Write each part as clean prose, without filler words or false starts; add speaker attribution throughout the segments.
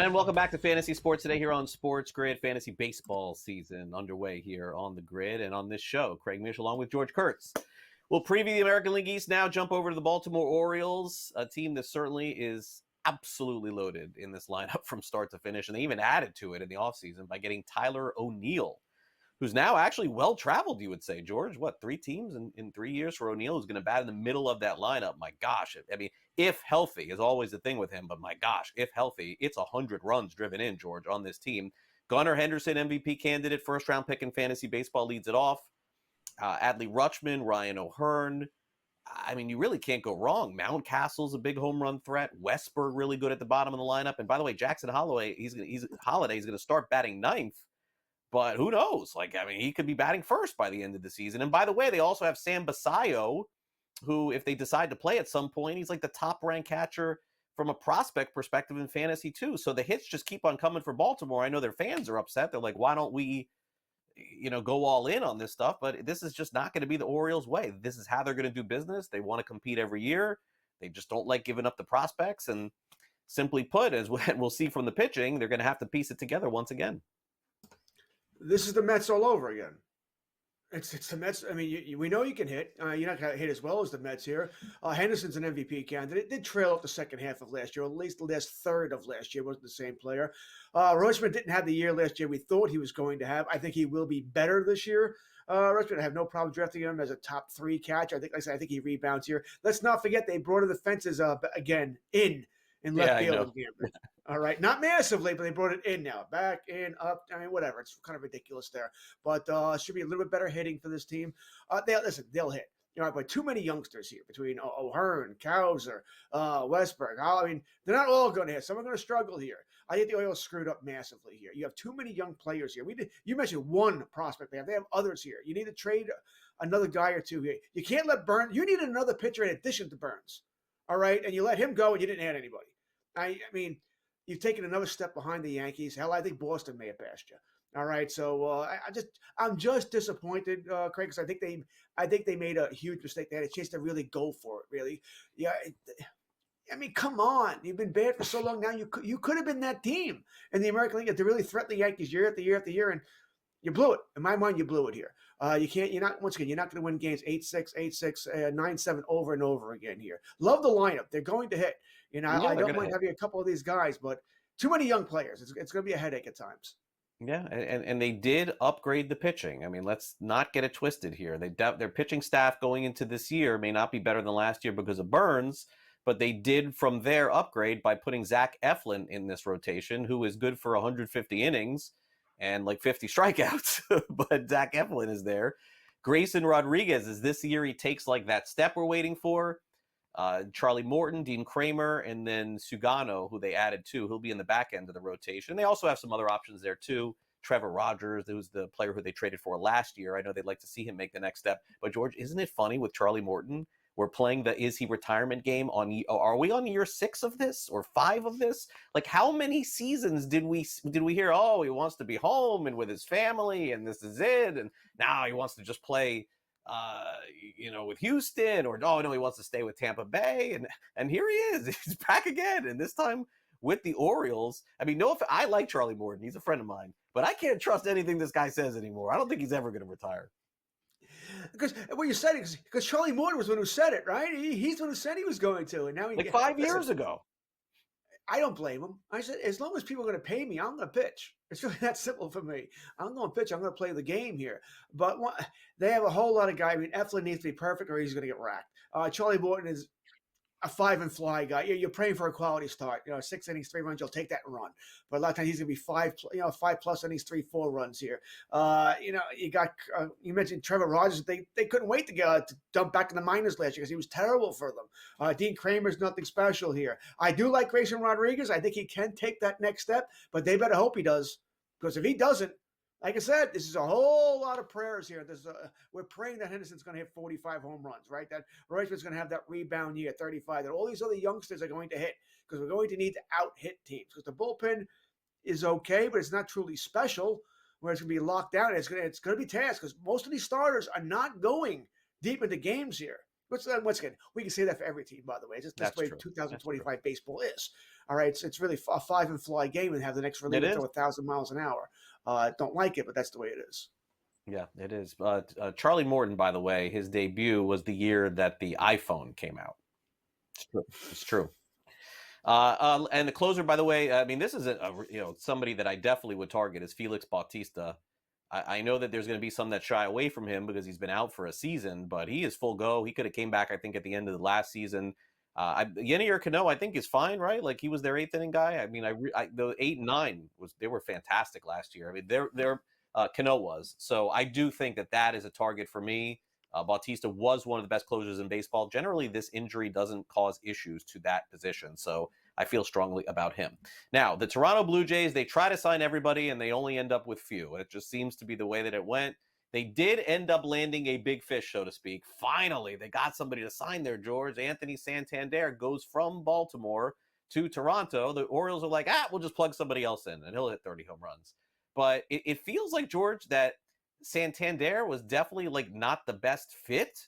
Speaker 1: And welcome back to Fantasy Sports today here on SportsGrid. Fantasy baseball season underway here on the grid. And on this show, Craig Mish along with George Kurtz. We'll preview the American League East now, jump over to the Baltimore Orioles, a team that certainly is absolutely loaded in this lineup from start to finish. And they even added to it in the offseason by getting Tyler O'Neill, who's now actually well-traveled, you would say, George. What, 3 teams in 3 years for O'Neill, who's going to bat in the middle of that lineup? My gosh. I mean, if healthy is always the thing with him, but my gosh, if healthy, it's 100 runs driven in, George, on this team. Gunnar Henderson, MVP candidate, first-round pick in fantasy baseball, leads it off. Adley Rutschman, Ryan O'Hearn. I mean, you really can't go wrong. Mountcastle's a big home run threat. Westberg really good at the bottom of the lineup. And by the way, Jackson Holloway, he's going to start batting ninth. But who knows? He could be batting first by the end of the season. And by the way, they also have Sam Basayo, who, if they decide to play at some point, he's like the top-ranked catcher from a prospect perspective in fantasy, too. So the hits just keep on coming for Baltimore. I know their fans are upset. They're like, why don't we, go all in on this stuff? But this is just not going to be the Orioles' way. This is how they're going to do business. They want to compete every year. They just don't like giving up the prospects. And simply put, as we'll see from the pitching, they're going to have to piece it together once again.
Speaker 2: This is the Mets all over again. It's the Mets. I mean, we know you can hit. You're not going to hit as well as the Mets here. Henderson's an MVP candidate. Did trail off the second half of last year, or at least the last third of last year. Wasn't the same player. Rutschman didn't have the year last year we thought he was going to have. I think he will be better this year. Rutschman, I have no problem drafting him as a top 3 catch. I think he rebounds here. Let's not forget they brought in the fences again in left field. All right. Not massively, but they brought it in now. Back, in, up. I mean, whatever. It's kind of ridiculous there. But should be a little bit better hitting for this team. They'll hit. But too many youngsters here between O'Hearn, Cowser, Westberg. I mean, they're not all going to hit. Some are going to struggle here. I think the Orioles screwed up massively here. You have too many young players here. You mentioned one prospect. They have others here. You need to trade another guy or two here. You can't let Burns. You need another pitcher in addition to Burns. All right? And you let him go and you didn't add anybody. I mean, you've taken another step behind the Yankees. Hell, I think Boston may have passed you. All right, so I'm just disappointed, Craig, because I think they made a huge mistake. They had a chance to really go for it. Really, yeah. I mean, come on, you've been bad for so long now. You could have been that team in the American League to really threaten the Yankees year after year after year, and you blew it. In my mind, you blew it here. You're not going to win games 8-6, 8-6, 9-7 over and over again here. Love the lineup. They're going to hit. I don't mind having a couple of these guys, but too many young players. It's going to be a headache at times.
Speaker 1: Yeah, and they did upgrade the pitching. I mean, let's not get it twisted here. Their pitching staff going into this year may not be better than last year because of Burns, but they did from their upgrade by putting Zach Eflin in this rotation, who is good for 150 innings and like 50 strikeouts. But Zach Eflin is there. Grayson Rodriguez is this year he takes like that step we're waiting for. Charlie Morton, Dean Kramer, and then Sugano, who they added too. He'll be in the back end of the rotation. They also have some other options there too. Trevor Rogers, who's the player who they traded for last year. I know they'd like to see him make the next step. But George, isn't it funny with Charlie Morton? We're playing the is he retirement game are we on year 6 of this or 5 of this? Like, how many seasons did we hear, oh, he wants to be home and with his family and this is it, and now he wants to just play with Houston, or no, he wants to stay with Tampa Bay, and here he is. He's back again, and this time with the Orioles. I mean, I like Charlie Morton. He's a friend of mine, but I can't trust anything this guy says anymore. I don't think he's ever going to retire.
Speaker 2: Because what you said is because Charlie Morton was the one who said it, right? He's the one who said he was going to, and now he
Speaker 1: 5 years ago.
Speaker 2: I don't blame him. I said, as long as people are going to pay me, I'm going to pitch. It's really that simple for me. I'm going to pitch. I'm going to play the game here. But they have a whole lot of guys. I mean, Eflin needs to be perfect or he's going to get racked. Charlie Morton is a 5-and-fly guy. You're praying for a quality start. 6 innings, 3 runs, you'll take that and run. But a lot of times he's going to be 5+ innings, 3-4 runs here. You got you mentioned Trevor Rogers. They couldn't wait to dump back in the minors last year because he was terrible for them. Dean Kramer's nothing special here. I do like Grayson Rodriguez. I think he can take that next step, but they better hope he does, because if he doesn't, like I said, this is a whole lot of prayers here. We're praying that Henderson's going to hit 45 home runs, right? That Reutersman's going to have that rebound year, 35. That all these other youngsters are going to hit, because we're going to need to out-hit teams. Because the bullpen is okay, but it's not truly special, where it's going to be locked down. It's going to be tasked, because most of these starters are not going deep into games here. Once again, we can say that for every team, by the way. It's just
Speaker 1: That's
Speaker 2: the way
Speaker 1: true. That's true.
Speaker 2: 2025 baseball is. All right, it's really a five and fly game and have the next reliever throw 1,000 miles an hour. Don't like it, but that's the way it is.
Speaker 1: Yeah, it is. Charlie Morton, by the way, his debut was the year that the iPhone came out. It's true. It's true. And the closer, by the way, I mean, this is somebody that I definitely would target is Felix Bautista. I know that there's going to be some that shy away from him because he's been out for a season, but he is full go. He could have came back, I think, at the end of the last season. Yenier Cano, I think, is fine, right? Like he was their 8th inning guy. I mean, the 8 and 9 they were fantastic last year. I mean, they're Cano was. So I do think that is a target for me. Bautista was one of the best closers in baseball. Generally, this injury doesn't cause issues to that position. So I feel strongly about him. Now, the Toronto Blue Jays, they try to sign everybody and they only end up with few. It just seems to be the way that it went. They did end up landing a big fish, so to speak. Finally, they got somebody to sign there, George. Anthony Santander goes from Baltimore to Toronto. The Orioles are like, we'll just plug somebody else in and he'll hit 30 home runs. But it feels like, George, that Santander was definitely like not the best fit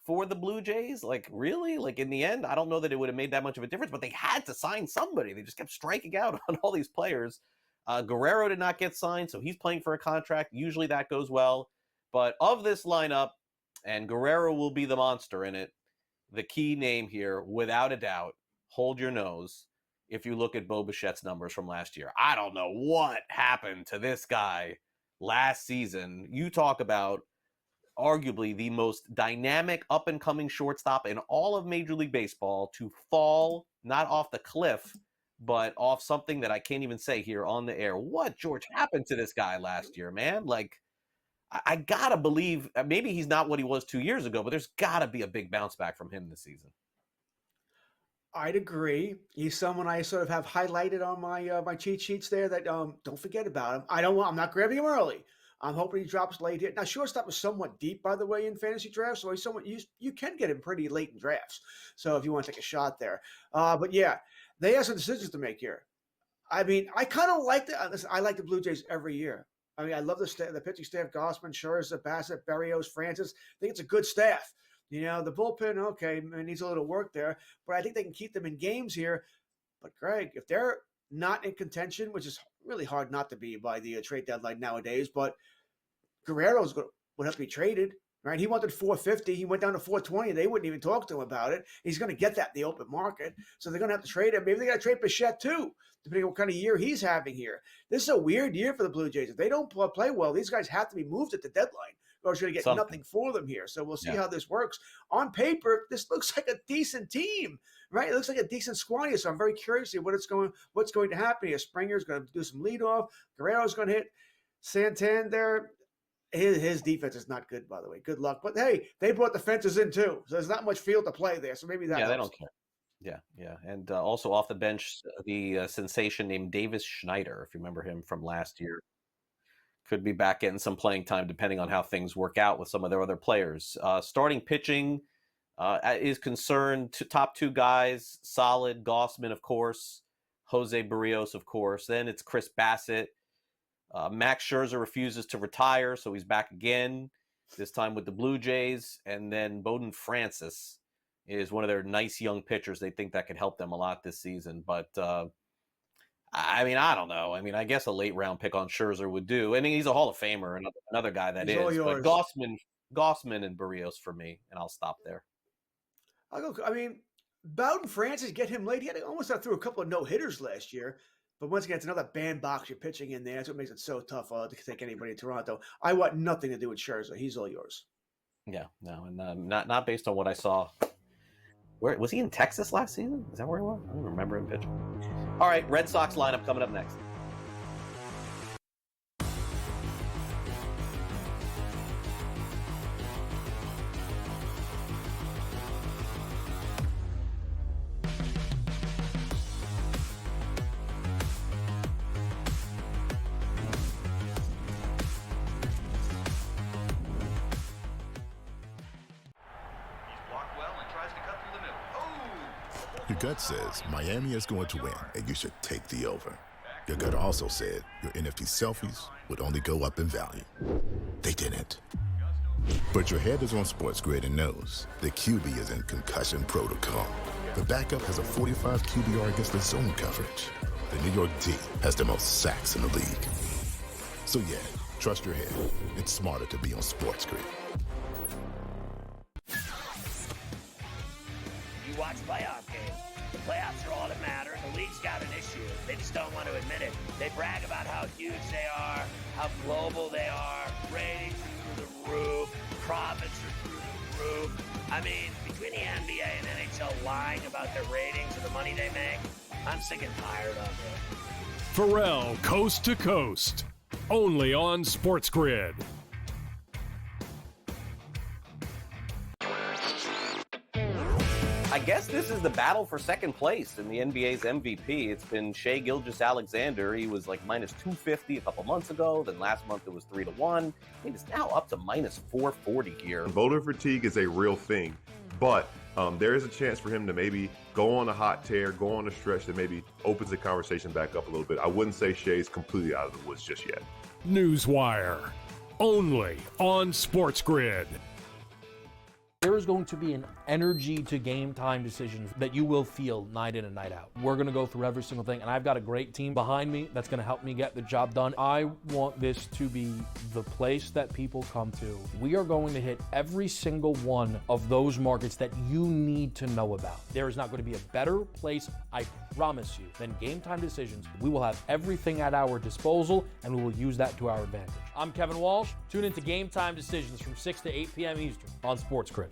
Speaker 1: for the Blue Jays. Like really, like in the end, I don't know that it would have made that much of a difference, but they had to sign somebody. They just kept striking out on all these players. Guerrero did not get signed, so he's playing for a contract. Usually that goes well. But of this lineup, and Guerrero will be the monster in it, the key name here, without a doubt, hold your nose if you look at Bo Bichette's numbers from last year. I don't know what happened to this guy last season. You talk about arguably the most dynamic up-and-coming shortstop in all of Major League Baseball to fall not off the cliff, but off something that I can't even say here on the air. What, George, happened to this guy last year, man? Like, I gotta believe maybe he's not what he was 2 years ago, but there's gotta be a big bounce back from him this season.
Speaker 2: I'd agree. He's someone I sort of have highlighted on my my cheat sheets there that don't forget about him. I'm not grabbing him early. I'm hoping he drops late here. Now, shortstop is somewhat deep, by the way, in fantasy drafts, so he's somewhat you can get him pretty late in drafts. So if you want to take a shot there, but yeah, they have some decisions to make here. I mean, I kind of like I like the Blue Jays every year. I mean, I love the pitching staff: Gossman, Scherzer, Bassett, Berrios, Francis. I think it's a good staff. You know, the bullpen, okay, it needs a little work there, but I think they can keep them in games here. But Greg, if they're not in contention, which is really hard not to be by the trade deadline nowadays, but Guerrero would have to be traded, right? He wanted 450. He went down to 420. They wouldn't even talk to him about it. He's going to get that in the open market. So they're going to have to trade him. Maybe they got to trade Bichette too, depending on what kind of year he's having here. This is a weird year for the Blue Jays. If they don't play well, these guys have to be moved at the deadline or it's going to get nothing for them here. So we'll see how this works. On paper, this looks like a decent team, right? It looks like a decent squad here. So I'm very curious to see what's going to happen here. Springer's going to do some leadoff. Guerrero's going to hit. Santander, his defense is not good, by the way. Good luck. But hey, they brought the fences in too. So there's not much field to play there. So maybe that helps.
Speaker 1: They don't care. Yeah. And also off the bench, the sensation named Davis Schneider, if you remember him from last year, could be back getting some playing time depending on how things work out with some of their other players. Starting pitching is concerned. Top two guys, solid. Gossman, of course. Jose Barrios, of course. Then it's Chris Bassett. Max Scherzer refuses to retire, so he's back again, this time with the Blue Jays. And then Bowden Francis is one of their nice young pitchers. They think that could help them a lot this season. But, I mean, I don't know. I mean, I guess a late-round pick on Scherzer would do. I mean, he's a Hall of Famer, another guy that
Speaker 2: he's
Speaker 1: is. But Gossman and Barrios for me, and I'll stop there.
Speaker 2: Bowden Francis, get him late. He almost got through a couple of no-hitters last year. But once again, it's another bandbox you're pitching in there. That's what makes it so tough to take anybody in Toronto. I want nothing to do with Scherzer. He's all yours.
Speaker 1: Yeah, no, and not based on what I saw. Where was he in Texas last season? Is that where he was? I don't remember him pitching. All right, Red Sox lineup coming up next.
Speaker 3: Your gut says Miami is going to win, and you should take the over. Your gut also said your NFT selfies would only go up in value. They didn't. But your head is on SportsGrid and knows the QB is in concussion protocol. The backup has a 45 QBR against the zone coverage. The New York D has the most sacks in the league. So yeah, trust your head. It's smarter to be on SportsGrid.
Speaker 4: You watch playoff games. The playoffs are all that matter. The league's got an issue. They just don't want to admit it. They brag about how huge they are, how global they are, ratings are through the roof, profits are through the roof. I mean, between the NBA and NHL lying about their ratings and the money they make, I'm sick and tired of it.
Speaker 5: Pharrell, Coast to Coast, only on SportsGrid.
Speaker 1: I guess this is the battle for second place in the NBA's MVP. It's been Shai Gilgeous-Alexander. He was like minus 250 a couple months ago. Then last month it was 3-1. I mean, it's now up to minus 440 here.
Speaker 6: Voter fatigue is a real thing, but there is a chance for him to maybe go on a hot tear, go on a stretch that maybe opens the conversation back up a little bit. I wouldn't say Shai's completely out of the woods just yet.
Speaker 5: Newswire, only on SportsGrid.
Speaker 7: There is going to be an energy to game time decisions that you will feel night in and night out. We're going to go through every single thing, and I've got a great team behind me that's going to help me get the job done. I want this to be the place that people come to. We are going to hit every single one of those markets that you need to know about. There is not going to be a better place, I promise you, than Game Time Decisions. We will have everything at our disposal, and we will use that to our advantage. I'm Kevin Walsh. Tune into Game Time Decisions from 6 to 8 p.m. Eastern on SportsGrid.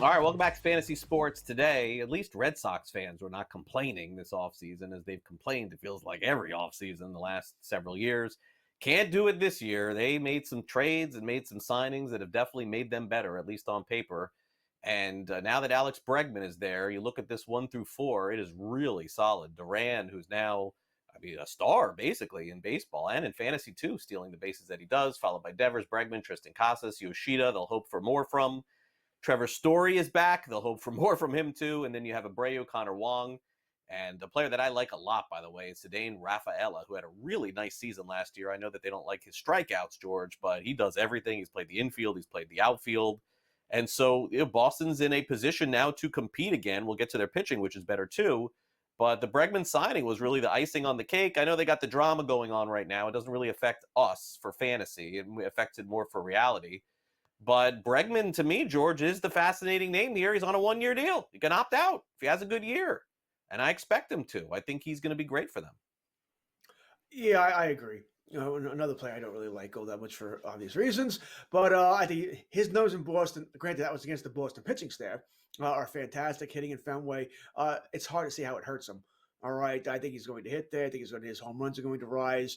Speaker 1: All right, welcome back to Fantasy Sports today. At least Red Sox fans were not complaining this offseason as they've complained, it feels like, every offseason the last several years. Can't do it this year. They made some trades and made some signings that have definitely made them better, at least on paper. And now that Alex Bregman is there, you look at this 1 through 4, it is really solid. Duran, who's now, a star basically in baseball and in fantasy too, stealing the bases that he does, followed by Devers, Bregman, Tristan Casas, Yoshida, they'll hope for more from. Trevor Story is back. They'll hope for more from him, too. And then you have Abreu, Connor Wong, and a player that I like a lot, by the way, is Ceddanne Rafaela, who had a really nice season last year. I know that they don't like his strikeouts, George, but he does everything. He's played the infield. He's played the outfield. And so Boston's in a position now to compete again. We'll get to their pitching, which is better, too. But the Bregman signing was really the icing on the cake. I know they got the drama going on right now. It doesn't really affect us for fantasy. It affects it more for reality. But Bregman, to me, George, is the fascinating name here. He's on a 1-year deal. He can opt out if he has a good year. And I expect him to. I think he's going to be great for them.
Speaker 2: Yeah, I agree. Another player I don't really like all that much for obvious reasons. But I think his nose in Boston, granted that was against the Boston pitching staff, are fantastic, hitting in Fenway. It's hard to see how it hurts him. All right, I think he's going to hit there. I think his home runs are going to rise.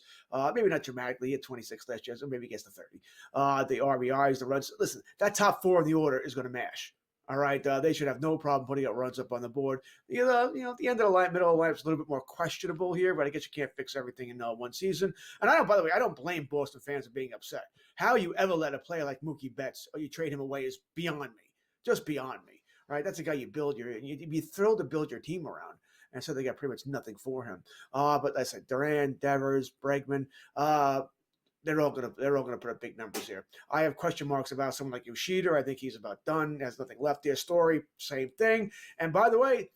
Speaker 2: Maybe not dramatically. He hit 26 last year, so maybe he gets to 30. The RBIs, the runs. Listen, that top 4 in the order is going to mash. All right, they should have no problem putting up runs up on the board. The end of the line, middle of the line is a little bit more questionable here, but I guess you can't fix everything in one season. And by the way, I don't blame Boston fans for being upset. How you ever let a player like Mookie Betts or you trade him away is beyond me. Just beyond me. All right, that's a guy you'd be thrilled to build your team around. And so they got pretty much nothing for him. But I said Duran, Devers, Bregman, they're all gonna put up big numbers here. I have question marks about someone like Yoshida. I think he's about done. Has nothing left there. Story, same thing. And by the way,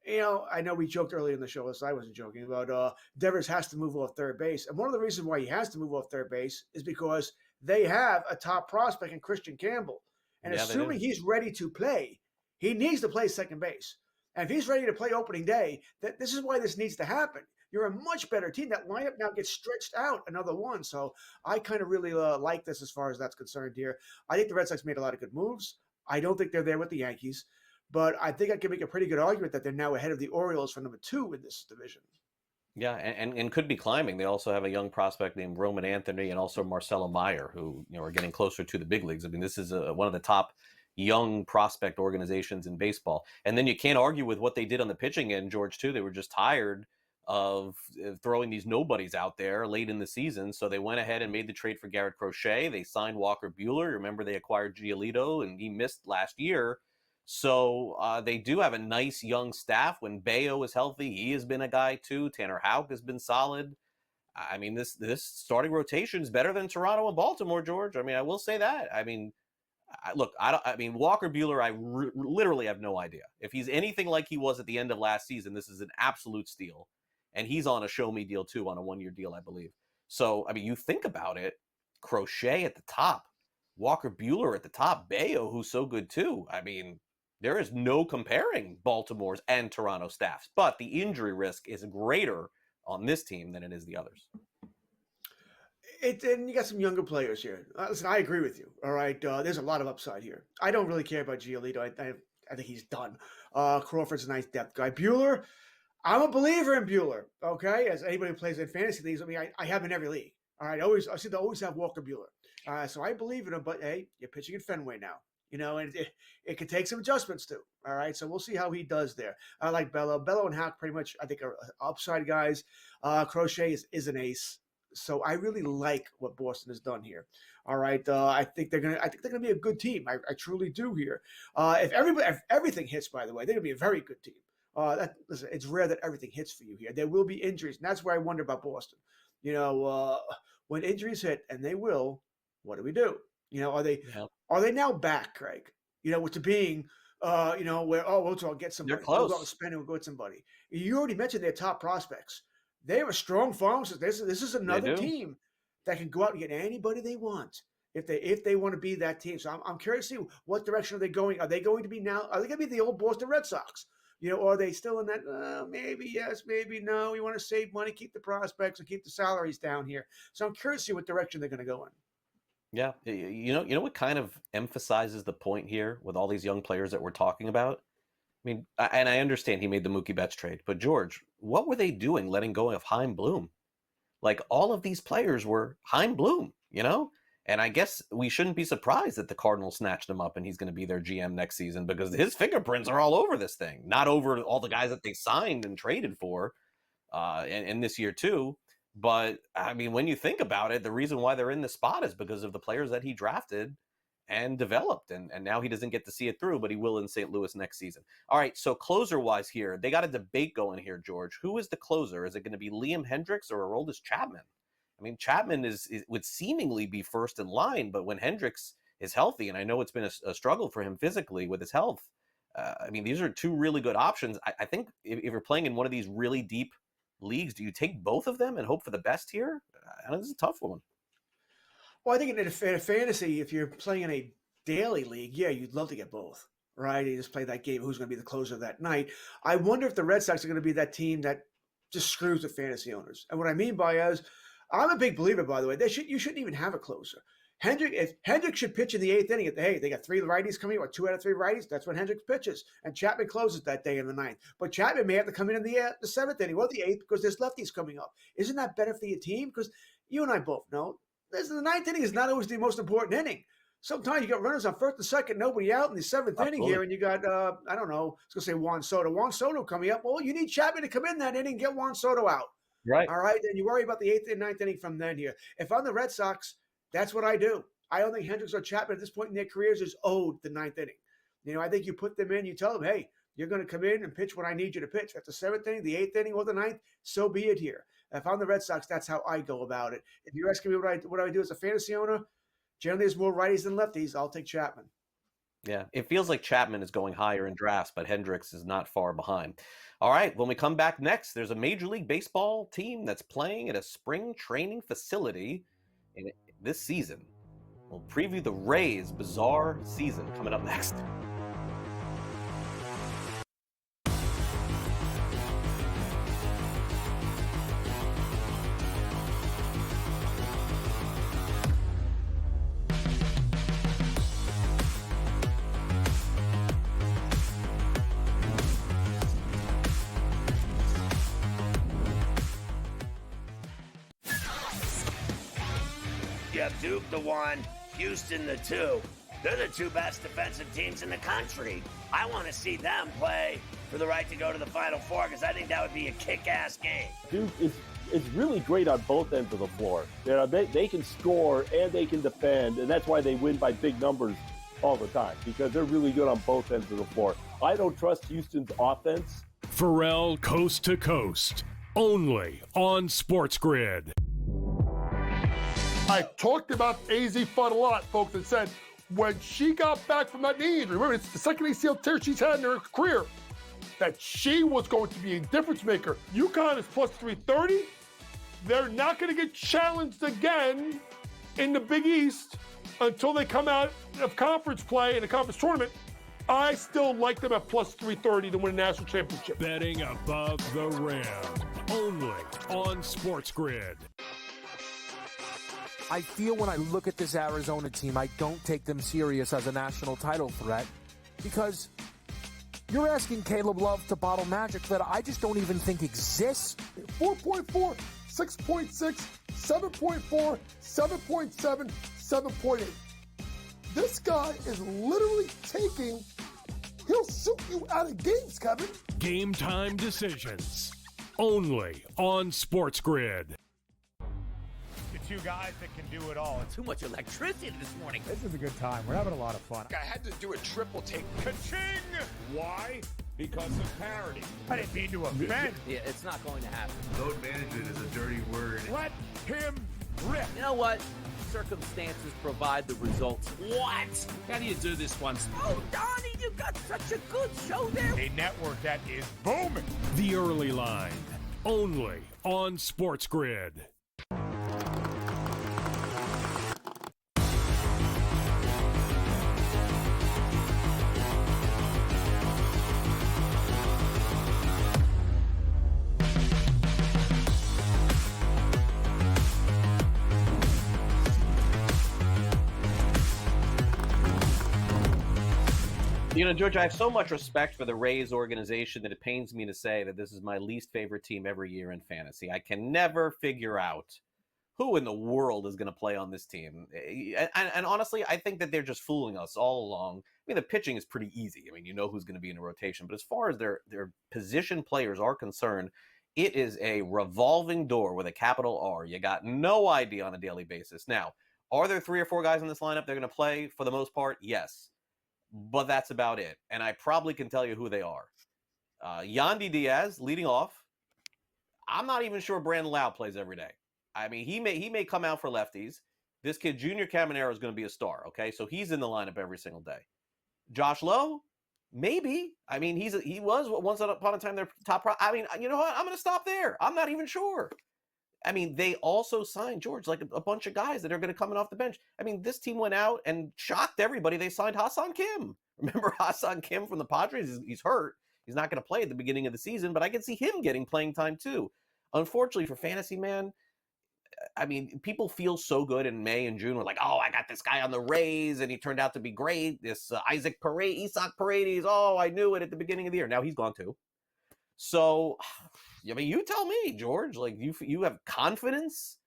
Speaker 2: I know we joked earlier in the show, so I wasn't joking about Devers has to move off third base. And one of the reasons why he has to move off third base is because they have a top prospect in Christian Campbell. And assuming he's ready to play, he needs to play second base. And if he's ready to play opening day, this is why this needs to happen. You're a much better team. That lineup now gets stretched out another one. So I kind of really like this as far as that's concerned here. I think the Red Sox made a lot of good moves. I don't think they're there with the Yankees. But I think I can make a pretty good argument that they're now ahead of the Orioles for number 2 in this division.
Speaker 1: Yeah, and could be climbing. They also have a young prospect named Roman Anthony and also Marcelo Meyer, who are getting closer to the big leagues. I mean, this is one of the top young prospect organizations in baseball. And then you can't argue with what they did on the pitching end, George, too. They were just tired of throwing these nobodies out there late in the season. So they went ahead and made the trade for Garrett Crochet. They signed Walker Buehler. Remember, they acquired Giolito, and he missed last year. So they do have a nice young staff. When Bayo is healthy, he has been a guy too. Tanner Houck has been solid. I mean, this starting rotation is better than Toronto and Baltimore, George. I mean, I will say that. I mean, Walker Buehler, I literally have no idea. If he's anything like he was at the end of last season, this is an absolute steal. And he's on a show-me deal, too, on a one-year deal, I believe. So, I mean, you think about it, Crochet at the top, Walker Buehler at the top, Bayo, who's so good, too. I mean, there is no comparing Baltimore's and Toronto staffs. But the injury risk is greater on this team than it is the others.
Speaker 2: And you got some younger players here. Listen, I agree with you. All right, there's a lot of upside here. I don't really care about Giolito. I think he's done. Crawford's a nice depth guy. Buehler, I'm a believer in Buehler. Okay, as anybody who plays in fantasy leagues, I mean, I have him in every league. All right, I seem to always have Walker Buehler. So I believe in him. But hey, you're pitching at Fenway now. You know, and it can take some adjustments too. All right, so we'll see how he does there. I like Bello. Bello and Houck pretty much, I think, are upside guys. Crochet is an ace. So I really like what Boston has done here. All right, I think they're gonna be a good team. I truly do here. If everything hits, by the way, they're gonna be a very good team. Listen, it's rare that everything hits for you here. There will be injuries, and that's where I wonder about Boston. You know, when injuries hit, and they will, what do? You know, are they now back, Craig? You know, with the being, where we'll get somebody.
Speaker 1: They're close.
Speaker 2: We'll go out and spend it. We'll get somebody. You already mentioned their top prospects. They have a strong farm system. This is another team that can go out and get anybody they want if they want to be that team. So I'm curious to see what direction are they going. Are they going to be now? Are they going to be the old Boston Red Sox? You know, or are they still in that? Maybe yes, maybe no. We want to save money, keep the prospects, and keep the salaries down here. So I'm curious to see what direction they're going to go in.
Speaker 1: Yeah, you know what kind of emphasizes the point here with all these young players that we're talking about? I mean, and I understand he made the Mookie Betts trade, but George, what were they doing letting go of Chaim Bloom? Like, all of these players were Chaim Bloom, you know? And I guess we shouldn't be surprised that the Cardinals snatched him up and he's going to be their GM next season, because his fingerprints are all over this thing, not over all the guys that they signed and traded for and this year too. But, I mean, when you think about it, the reason why they're in this spot is because of the players that he drafted and developed, and now he doesn't get to see it through, but he will in St. Louis next season. All right, so closer-wise here, they got a debate going here, George. Who is the closer? Is it going to be Liam Hendriks or Aroldis Chapman? I mean, Chapman would seemingly be first in line, but when Hendriks is healthy, and I know it's been a struggle for him physically with his health, I mean, these are two really good options. I think if you're playing in one of these really deep leagues, do you take both of them and hope for the best here? I know this is a tough one.
Speaker 2: Well, I think in a fantasy, if you're playing in a daily league, yeah, you'd love to get both, right? You just play that game. Who's going to be the closer that night? I wonder if the Red Sox are going to be that team that just screws the fantasy owners. And what I mean by is, I'm a big believer, by the way, you shouldn't even have a closer. If Hendriks should pitch in the eighth inning, they got 3 righties coming, or 2 out of 3 righties, that's when Hendriks pitches. And Chapman closes that day in the ninth. But Chapman may have to come in the 7th inning or the 8th because there's lefties coming up. Isn't that better for your team? Because you and I both know the 9th inning is not always the most important inning. Sometimes you got runners on first and second, nobody out in the 7th inning here, and you got, I don't know, I was going to say Juan Soto. Juan Soto coming up. Well, you need Chapman to come in that inning and get Juan Soto out.
Speaker 1: Right.
Speaker 2: All right, and you worry about the 8th and 9th inning from then here. If I'm the Red Sox, that's what I do. I don't think Hendriks or Chapman at this point in their careers is owed the 9th inning. You know, I think you put them in, you tell them, hey, you're going to come in and pitch what I need you to pitch. At the 7th inning, the 8th inning, or the 9th, so be it here. If I'm the Red Sox, that's how I go about it. If you're asking me what I do as a fantasy owner, generally there's more righties than lefties. I'll take Chapman.
Speaker 1: Yeah, it feels like Chapman is going higher in drafts, but Hendriks is not far behind. All right, when we come back next, there's a Major League Baseball team that's playing at a spring training facility this season. We'll preview the Rays' bizarre season coming up next.
Speaker 4: You have Duke the 1, Houston the 2. They're the 2 best defensive teams in the country. I want to see them play for the right to go to the Final Four, because I think that would be a kick-ass game.
Speaker 8: Duke is really great on both ends of the floor. You know, they can score and they can defend, and that's why they win by big numbers all the time, because they're really good on both ends of the floor. I don't trust Houston's offense.
Speaker 5: Pharrell Coast to Coast, only on SportsGrid.
Speaker 9: I talked about AZ Fudd a lot, folks, and said when she got back from that knee injury, remember, it's the second ACL tear she's had in her career, that she was going to be a difference maker. UConn is plus 330. They're not going to get challenged again in the Big East until they come out of conference play in the conference tournament. I still like them at plus 330 to win a national championship.
Speaker 5: Betting above the rim, only on SportsGrid.
Speaker 10: I feel when I look at this Arizona team, I don't take them serious as a national title threat, because you're asking Caleb Love to bottle magic that I just don't even think exists.
Speaker 9: 4.4, 6.6, 7.4, 7.7, 7.8. This guy is literally he'll shoot you out of games, Kevin.
Speaker 5: Game time decisions, only on SportsGrid.
Speaker 11: Two guys that can do it all.
Speaker 4: Too much electricity this morning.
Speaker 11: This is a good time. We're having a lot of fun.
Speaker 12: I had to do a triple take.
Speaker 11: Ka-ching!
Speaker 12: Why? Because of parity.
Speaker 11: I didn't mean to offend.
Speaker 4: Yeah, it's not going to happen.
Speaker 12: Load management is a dirty word.
Speaker 11: Let him rip.
Speaker 4: You know what? Circumstances provide the results. What?
Speaker 12: How do you do this once?
Speaker 4: Oh, Donnie, you got such a good show there.
Speaker 11: A network that is booming.
Speaker 5: The Early Line, only on SportsGrid.
Speaker 1: You know, George, I have so much respect for the Rays organization that it pains me to say that this is my least favorite team every year in fantasy. I can never figure out who in the world is going to play on this team. And honestly, I think that they're just fooling us all along. I mean, the pitching is pretty easy. I mean, you know who's going to be in the rotation. But as far as their position players are concerned, it is a revolving door with a capital R. You got no idea on a daily basis. Now, are there 3 or 4 guys in this lineup they're going to play for the most part? Yes. But that's about it. And I probably can tell you who they are. Yandy Diaz leading off. I'm not even sure Brandon Lau plays every day. I mean, he may come out for lefties. This kid, Junior Caminero, is going to be a star, okay? So he's in the lineup every single day. Josh Lowe, maybe. I mean, he was once upon a time their top I mean, you know what? I'm going to stop there. I'm not even sure. I mean, they also signed, George, like a bunch of guys that are going to come in off the bench. I mean, this team went out and shocked everybody. They signed Ha-Seong Kim. Remember Ha-Seong Kim from the Padres? He's hurt. He's not going to play at the beginning of the season, but I can see him getting playing time too. Unfortunately for fantasy, man, I mean, people feel so good in May and June. We're like, oh, I got this guy on the Rays, and he turned out to be great. This Isaac Paredes. Oh, I knew it at the beginning of the year. Now he's gone too. So, I mean, you tell me, George, like you have confidence.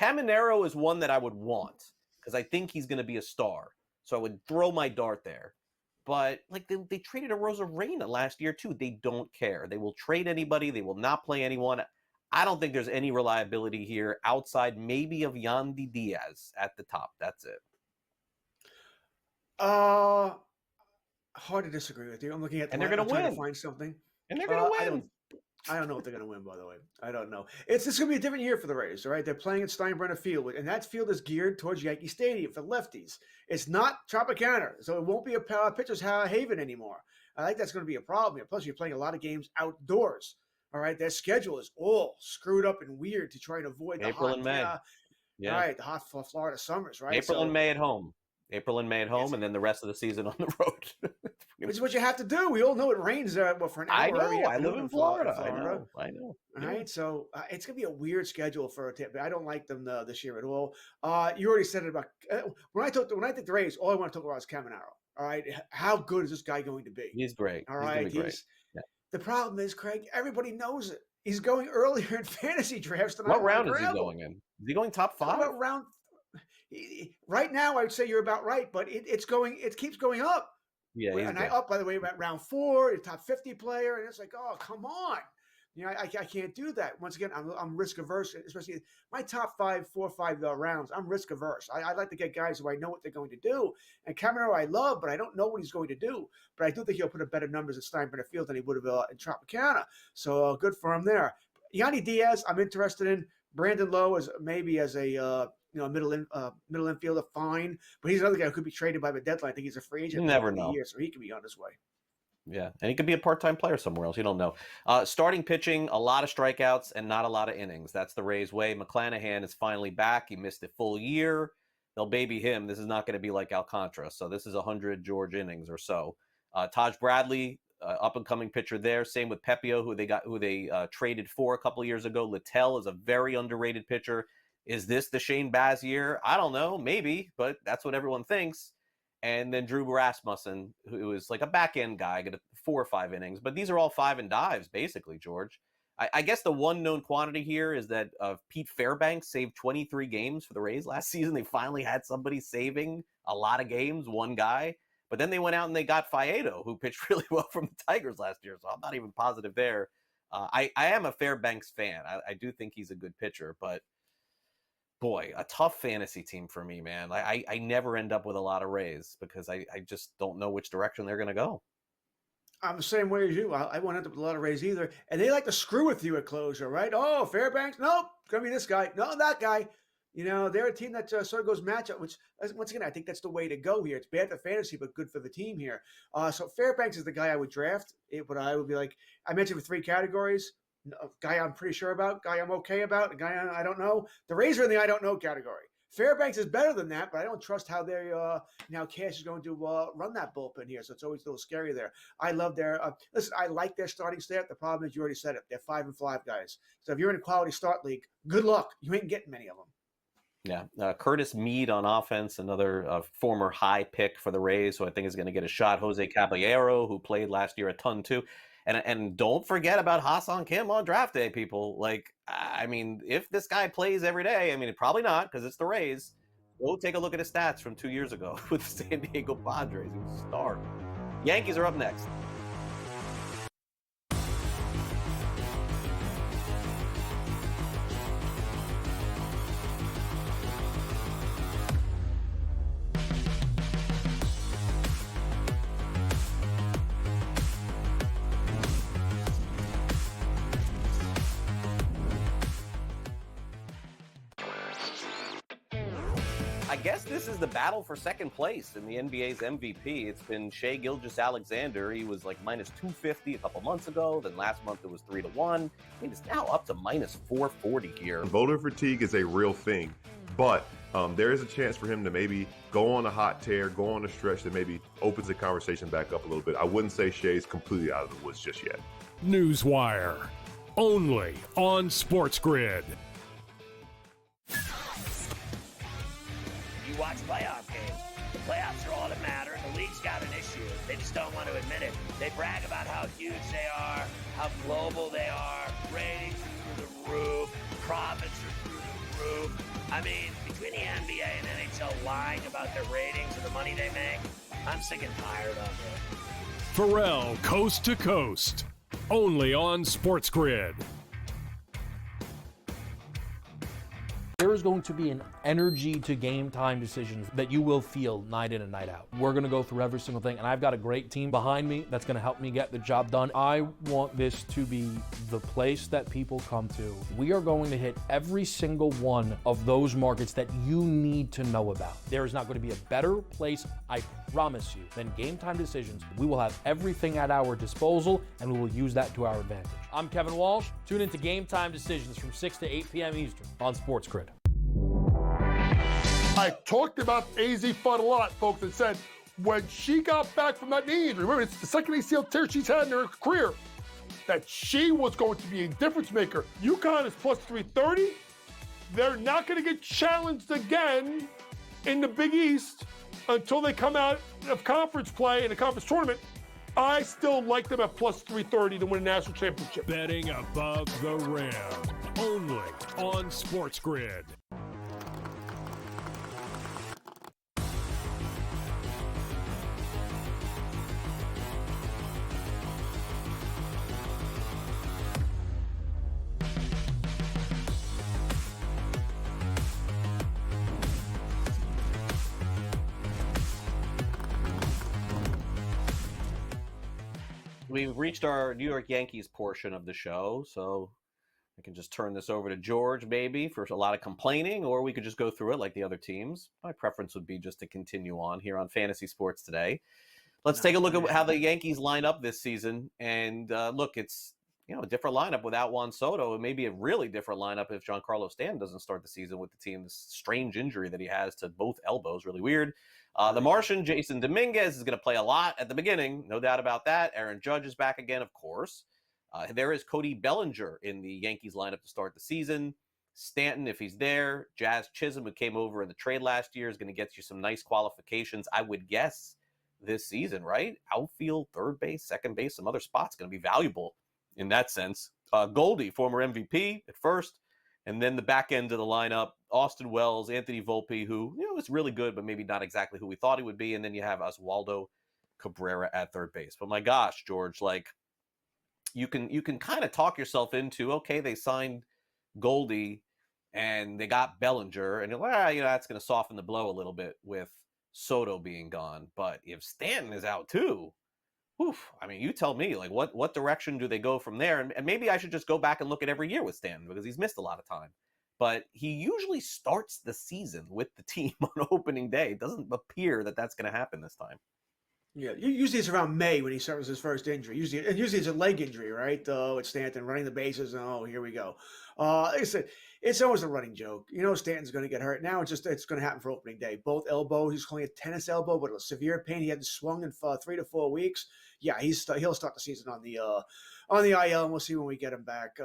Speaker 1: Caminero is one that I would want because I think he's going to be a star. So I would throw my dart there. But like they traded a Rosarena last year too. They don't care. They will trade anybody. They will not play anyone. I don't think there's any reliability here outside maybe of Yandy Diaz at the top. That's it.
Speaker 2: Hard to disagree with you. I'm looking at
Speaker 1: and they're going to win.
Speaker 2: To find something.
Speaker 1: And they're going to win.
Speaker 2: I don't know if they're going to win, by the way. I don't know. This is going to be a different year for the Rays, all right? They're playing at Steinbrenner Field, and that field is geared towards Yankee Stadium for lefties. It's not Tropicana, so it won't be a pitcher's haven anymore. I think that's going to be a problem here. Plus, you're playing a lot of games outdoors, all right? Their schedule is all screwed up and weird to try and avoid the
Speaker 1: April and May.
Speaker 2: Yeah. Right, the hot Florida summers, right?
Speaker 1: April and May at home. And then the rest of the season on the road.
Speaker 2: Which is what you have to do. We all know it rains for an hour.
Speaker 1: I know. I live in Florida. I know.
Speaker 2: All right. So it's going to be a weird schedule for a tip. I don't like them this year at all. You already said it about when I think the Rays, all I want to talk about is Caminero. All right. How good is this guy going to be?
Speaker 1: He's great.
Speaker 2: All right. The problem is, Craig, everybody knows it. He's going earlier in fantasy drafts than
Speaker 1: what round is he going in? Is he going top 5?
Speaker 2: What round? Right now, I would say you're about right, but it keeps going up.
Speaker 1: Yeah, he's
Speaker 2: and
Speaker 1: good.
Speaker 2: by the way, went round 4, the top 50 player, and it's like, oh, come on. I can't do that. Once again, I'm risk averse, especially my top 4 or 5 rounds. I'm risk averse. I like to get guys who I know what they're going to do. And Cameron, I love, but I don't know what he's going to do. But I do think he'll put up better numbers at Steinbrenner Field than he would have in Tropicana. So good for him there. Yanni Diaz, I'm interested in. Brandon Lowe is maybe as a middle infielder, fine. But he's another guy who could be traded by the deadline. I think he's a free agent.
Speaker 1: You never know.
Speaker 2: Year, so he could be on his way.
Speaker 1: Yeah, and he could be a part-time player somewhere else. You don't know. Starting pitching, a lot of strikeouts and not a lot of innings. That's the Rays' way. McClanahan is finally back. He missed a full year. They'll baby him. This is not going to be like Alcantara. So this is 100 George innings or so. Taj Bradley, up-and-coming pitcher there. Same with Pepio, who they traded for a couple years ago. Littell is a very underrated pitcher. Is this the Shane Baz year? I don't know. Maybe, but that's what everyone thinks. And then Drew Rasmussen, who is like a back-end guy, got 4 or 5 innings. But these are all 5 and dives, basically, George. I guess the one known quantity here is that Pete Fairbanks saved 23 games for the Rays last season. They finally had somebody saving a lot of games, one guy. But then they went out and they got Faedo, who pitched really well from the Tigers last year. So I'm not even positive there. I am a Fairbanks fan. I do think he's a good pitcher, but boy, a tough fantasy team for me, man. I never end up with a lot of Rays because I just don't know which direction they're going to go.
Speaker 2: I'm the same way as you. I won't end up with a lot of Rays either. And they like to screw with you at closure, right? Oh, Fairbanks? Nope. It's going to be this guy. No, that guy. They're a team that sort of goes matchup, which, once again, I think that's the way to go here. It's bad for fantasy, but good for the team here. So Fairbanks is the guy I would draft. But I would be like, I mentioned for 3 categories. A guy I'm pretty sure about, guy I'm okay about, a guy I don't know. The Rays are in the I don't know category. Fairbanks is better than that, but I don't trust how they now Cash is going to run that bullpen here, so it's always a little scary there. I love their listen. I like their starting staff. The problem is you already said it. They're 5 and 5 guys. So if you're in a quality start league, good luck. You ain't getting many of them.
Speaker 1: Yeah, Curtis Mead on offense, another former high pick for the Rays, who I think is going to get a shot. Jose Caballero, who played last year a ton too. And don't forget about Ha-Seong Kim on draft day, people. Like, I mean, if this guy plays every day, I mean, probably not because it's the Rays. Go take a look at his stats from 2 years ago with the San Diego Padres. He was a star. Yankees are up next. I guess this is the battle for second place in the NBA's MVP. It's been Shai Gilgeous-Alexander. He was like minus 250 a couple months ago. Then last month it was 3-1. I mean, it's now up to minus 440 here.
Speaker 6: Voter fatigue is a real thing, but there is a chance for him to maybe go on a hot tear, go on a stretch that maybe opens the conversation back up a little bit. I wouldn't say Shai's completely out of the woods just yet.
Speaker 5: Newswire, only on SportsGrid.
Speaker 4: You watch playoff games. The playoffs are all that matter, and the league's got an issue. They just don't want to admit it. They brag about how huge they are, how global they are, ratings are through the roof, profits are through the roof. I mean, between the NBA and NHL lying about their ratings and the money they make, I'm sick and tired of it.
Speaker 5: Pharrell, Coast to Coast, only on SportsGrid.
Speaker 7: There is going to be an energy to game time decisions that you will feel night in and night out. We're going to go through every single thing, and I've got a great team behind me that's going to help me get the job done. I want this to be the place that people come to. We are going to hit every single one of those markets that you need to know about. There is not going to be a better place, I promise you, than Game Time Decisions. We will have everything at our disposal, and we will use that to our advantage. I'm Kevin Walsh. Tune into Game Time Decisions from 6 to 8 p.m. Eastern on SportsGrid.
Speaker 9: I talked about AZ Fun a lot, folks, and said when she got back from that knee injury, remember, it's the second ACL tear she's had in her career, that she was going to be a difference maker. UConn is plus 330. They're not going to get challenged again in the Big East until they come out of conference play in a conference tournament. I still like them at plus 330 to win a national championship.
Speaker 5: Betting above the rim, only on SportsGrid.
Speaker 1: we've reached our New York Yankees portion of the show, so I can just turn this over to George, maybe, for a lot of complaining, or we could just go through it like the other teams. My preference would be just to continue on here on Fantasy Sports Today. Let's take a look at how the Yankees line up this season. And look, it's a different lineup without Juan Soto. It may be a really different lineup if Giancarlo Stanton doesn't start the season with the team. This strange injury that he has to both elbows, really weird. The Martian, Jason Dominguez, is going to play a lot at the beginning, no doubt about that. Aaron Judge is back again, of course. There is Cody Bellinger in the Yankees lineup to start the season. Stanton, if he's there. Jazz Chisholm, who came over in the trade last year, is going to get you some nice qualifications, I would guess, this season, right? Outfield, third base, second base, some other spots going to be valuable in that sense. Goldie, former MVP at first, and then the back end of the lineup, Austin Wells, Anthony Volpe, who is really good, but maybe not exactly who we thought he would be, and then you have Oswaldo Cabrera at third base. But my gosh, George, like you can kind of talk yourself into, okay, they signed Goldie and they got Bellinger, and you're like, that's going to soften the blow a little bit with Soto being gone. But if Stanton is out too, I mean, you tell me, like, what direction do they go from there? And maybe I should just go back and look at every year with Stanton because he's missed a lot of time. But he usually starts the season with the team on opening day. It doesn't appear that that's going to happen this time.
Speaker 2: Yeah, usually it's around May when he suffers his first injury. Usually it's a leg injury, right? With Stanton running the bases, and here we go. Like I said, it's always a running joke. Stanton's going to get hurt. Now it's going to happen for opening day. Both elbows. He's calling it tennis elbow, but a severe pain. He hadn't swung in 3 to 4 weeks. Yeah, he'll start the season on the IL, and we'll see when we get him back.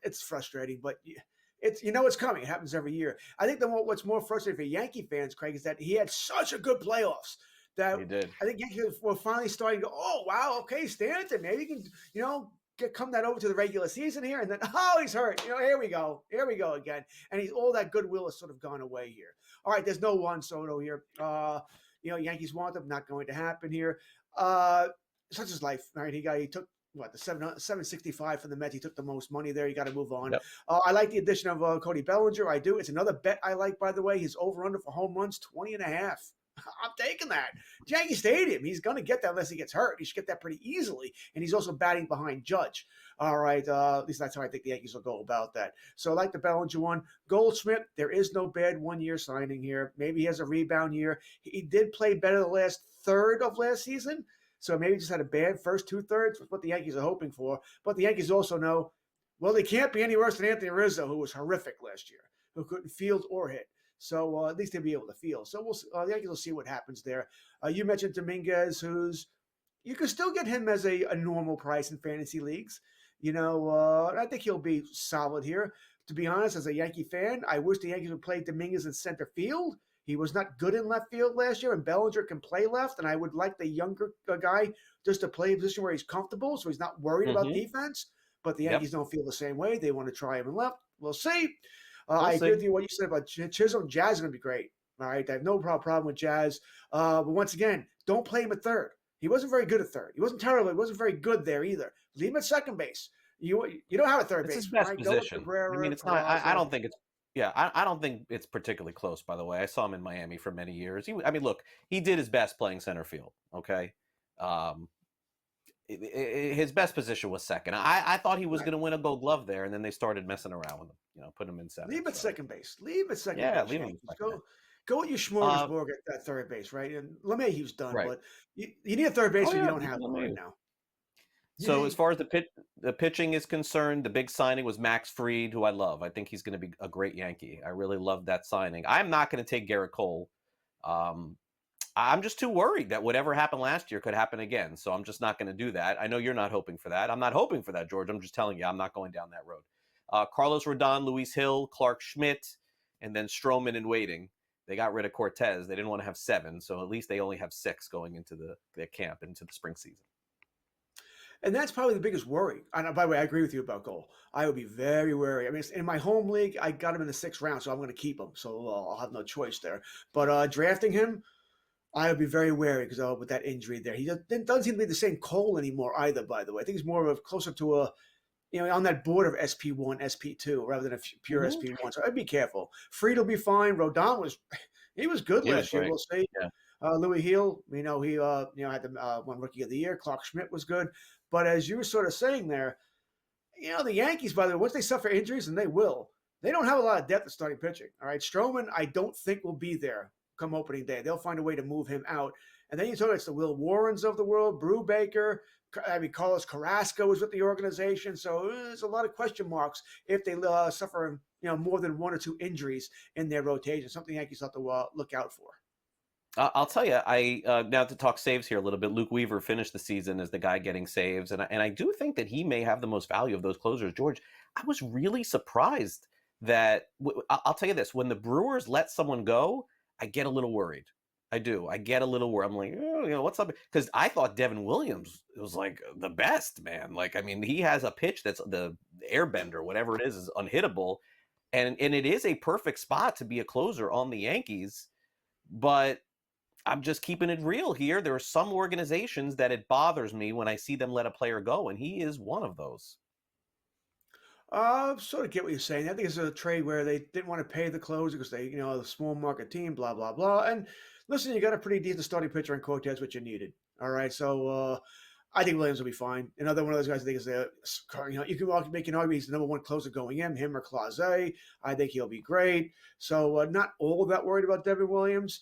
Speaker 2: It's frustrating, but it's coming. It happens every year. I think what's more frustrating for Yankee fans, Craig, is that he had such a good playoffs. That
Speaker 1: he did.
Speaker 2: I think Yankees were finally starting to go, oh, wow, okay, Stanton, maybe he can, come that over to the regular season here. And then, he's hurt. Here we go again. And all that goodwill has sort of gone away here. All right, there's no Juan Soto here. Yankees want him, not going to happen here. Such is life, right? He took, the 765 from the Mets. He took the most money there. You got to move on.
Speaker 1: Yep.
Speaker 2: I like the addition of Cody Bellinger. I do. It's another bet I like, by the way. His over-under for home runs, 20.5. I'm taking that. Yankee Stadium. He's going to get that unless he gets hurt. He should get that pretty easily. And he's also batting behind Judge. All right. At least that's how I think the Yankees will go about that. So I like the Bellinger one. Goldschmidt, there is no bad one-year signing here. Maybe he has a rebound year. He did play better the last third of last season. So maybe he just had a bad first 2/3, what the Yankees are hoping for. But the Yankees also know, well, they can't be any worse than Anthony Rizzo, who was horrific last year, who couldn't field or hit. So at least they'll be able to field. So the Yankees will see what happens there. You mentioned Dominguez, you can still get him as a normal price in fantasy leagues. I think he'll be solid here. To be honest, as a Yankee fan, I wish the Yankees would play Dominguez in center field. He was not good in left field last year, and Bellinger can play left. And I would like the younger guy just to play a position where he's comfortable, so he's not worried about defense. But the Yankees don't feel the same way. They want to try him in left. We'll see. I agree with you what you said about Chisholm. Jazz is going to be great. All right, I have no problem with Jazz. But once again, don't play him at third. He wasn't very good at third. He wasn't terrible. He wasn't very good there either. Leave him at second base. You don't have a third base.
Speaker 1: It's his best position. I mean, it's not. I don't think it's. Yeah, I don't think it's particularly close. By the way, I saw him in Miami for many years. Look, he did his best playing center field. Okay. His best position was second. I thought he was going to win a Gold Glove there, and then they started messing around with him. Put him in center.
Speaker 2: Leave at second base. Leave at second
Speaker 1: base. Yeah,
Speaker 2: base.
Speaker 1: leave him.
Speaker 2: Go with your smorgasbord at that third base, right? And LeMahieu's done, but you need a third base, you don't have one right now.
Speaker 1: So as far as the pitching is concerned, the big signing was Max Fried, who I love. I think he's going to be a great Yankee. I really love that signing. I'm not going to take Garrett Cole. I'm just too worried that whatever happened last year could happen again. So I'm just not going to do that. I know you're not hoping for that. I'm not hoping for that, George. I'm just telling you, I'm not going down that road. Carlos Rodon, Luis Hill, Clark Schmidt, and then Stroman in waiting. They got rid of Cortez. They didn't want to have 7, so at least they only have 6 going into the camp, into the spring season.
Speaker 2: And that's probably the biggest worry. And by the way, I agree with you about Cole. I would be very wary. I mean, in my home league, I got him in the 6th round, so I'm going to keep him. So I'll have no choice there. But drafting him, I would be very wary because with that injury there. He doesn't seem to be the same Cole anymore either, by the way. I think he's more of closer to on that border of SP1, SP2, rather than a pure SP1. So I'd be careful. Fried will be fine. Rodon he was good last year. We'll see. Louis Heel, we know he had the one Rookie of the Year. Clark Schmidt was good, but as you were sort of saying there, the Yankees, by the way, once they suffer injuries, and they will, they don't have a lot of depth at starting pitching. All right, Stroman, I don't think will be there come opening day. They'll find a way to move him out. And then you talk, it's the Will Warrens of the world, Brubaker. Carlos Carrasco was with the organization. So there's a lot of question marks if they suffer, more than 1 or 2 injuries in their rotation. Something Yankees have to look out for.
Speaker 1: I'll tell you, now to talk saves here a little bit, Luke Weaver finished the season as the guy getting saves. And I do think that he may have the most value of those closers. George, I was really surprised that, I'll tell you this, when the Brewers let someone go, I get a little worried. I do. I get a little worried. I'm like, what's up? Because I thought Devin Williams was like the best, man. Like, I mean, he has a pitch that's the airbender, whatever it is unhittable. And it is a perfect spot to be a closer on the Yankees. But I'm just keeping it real here. There are some organizations that it bothers me when I see them let a player go, and he is one of those.
Speaker 2: Sort of get what you're saying. I think it's a trade where they didn't want to pay the closer because they, a small market team, blah, blah, blah. And listen, you got a pretty decent starting pitcher in Cortez, which you needed. All right. So I think Williams will be fine. Another one of those guys I think is, you can make an argument he's the number 1 closer going in, him or Clase. I think he'll be great. So not all that worried about Devin Williams.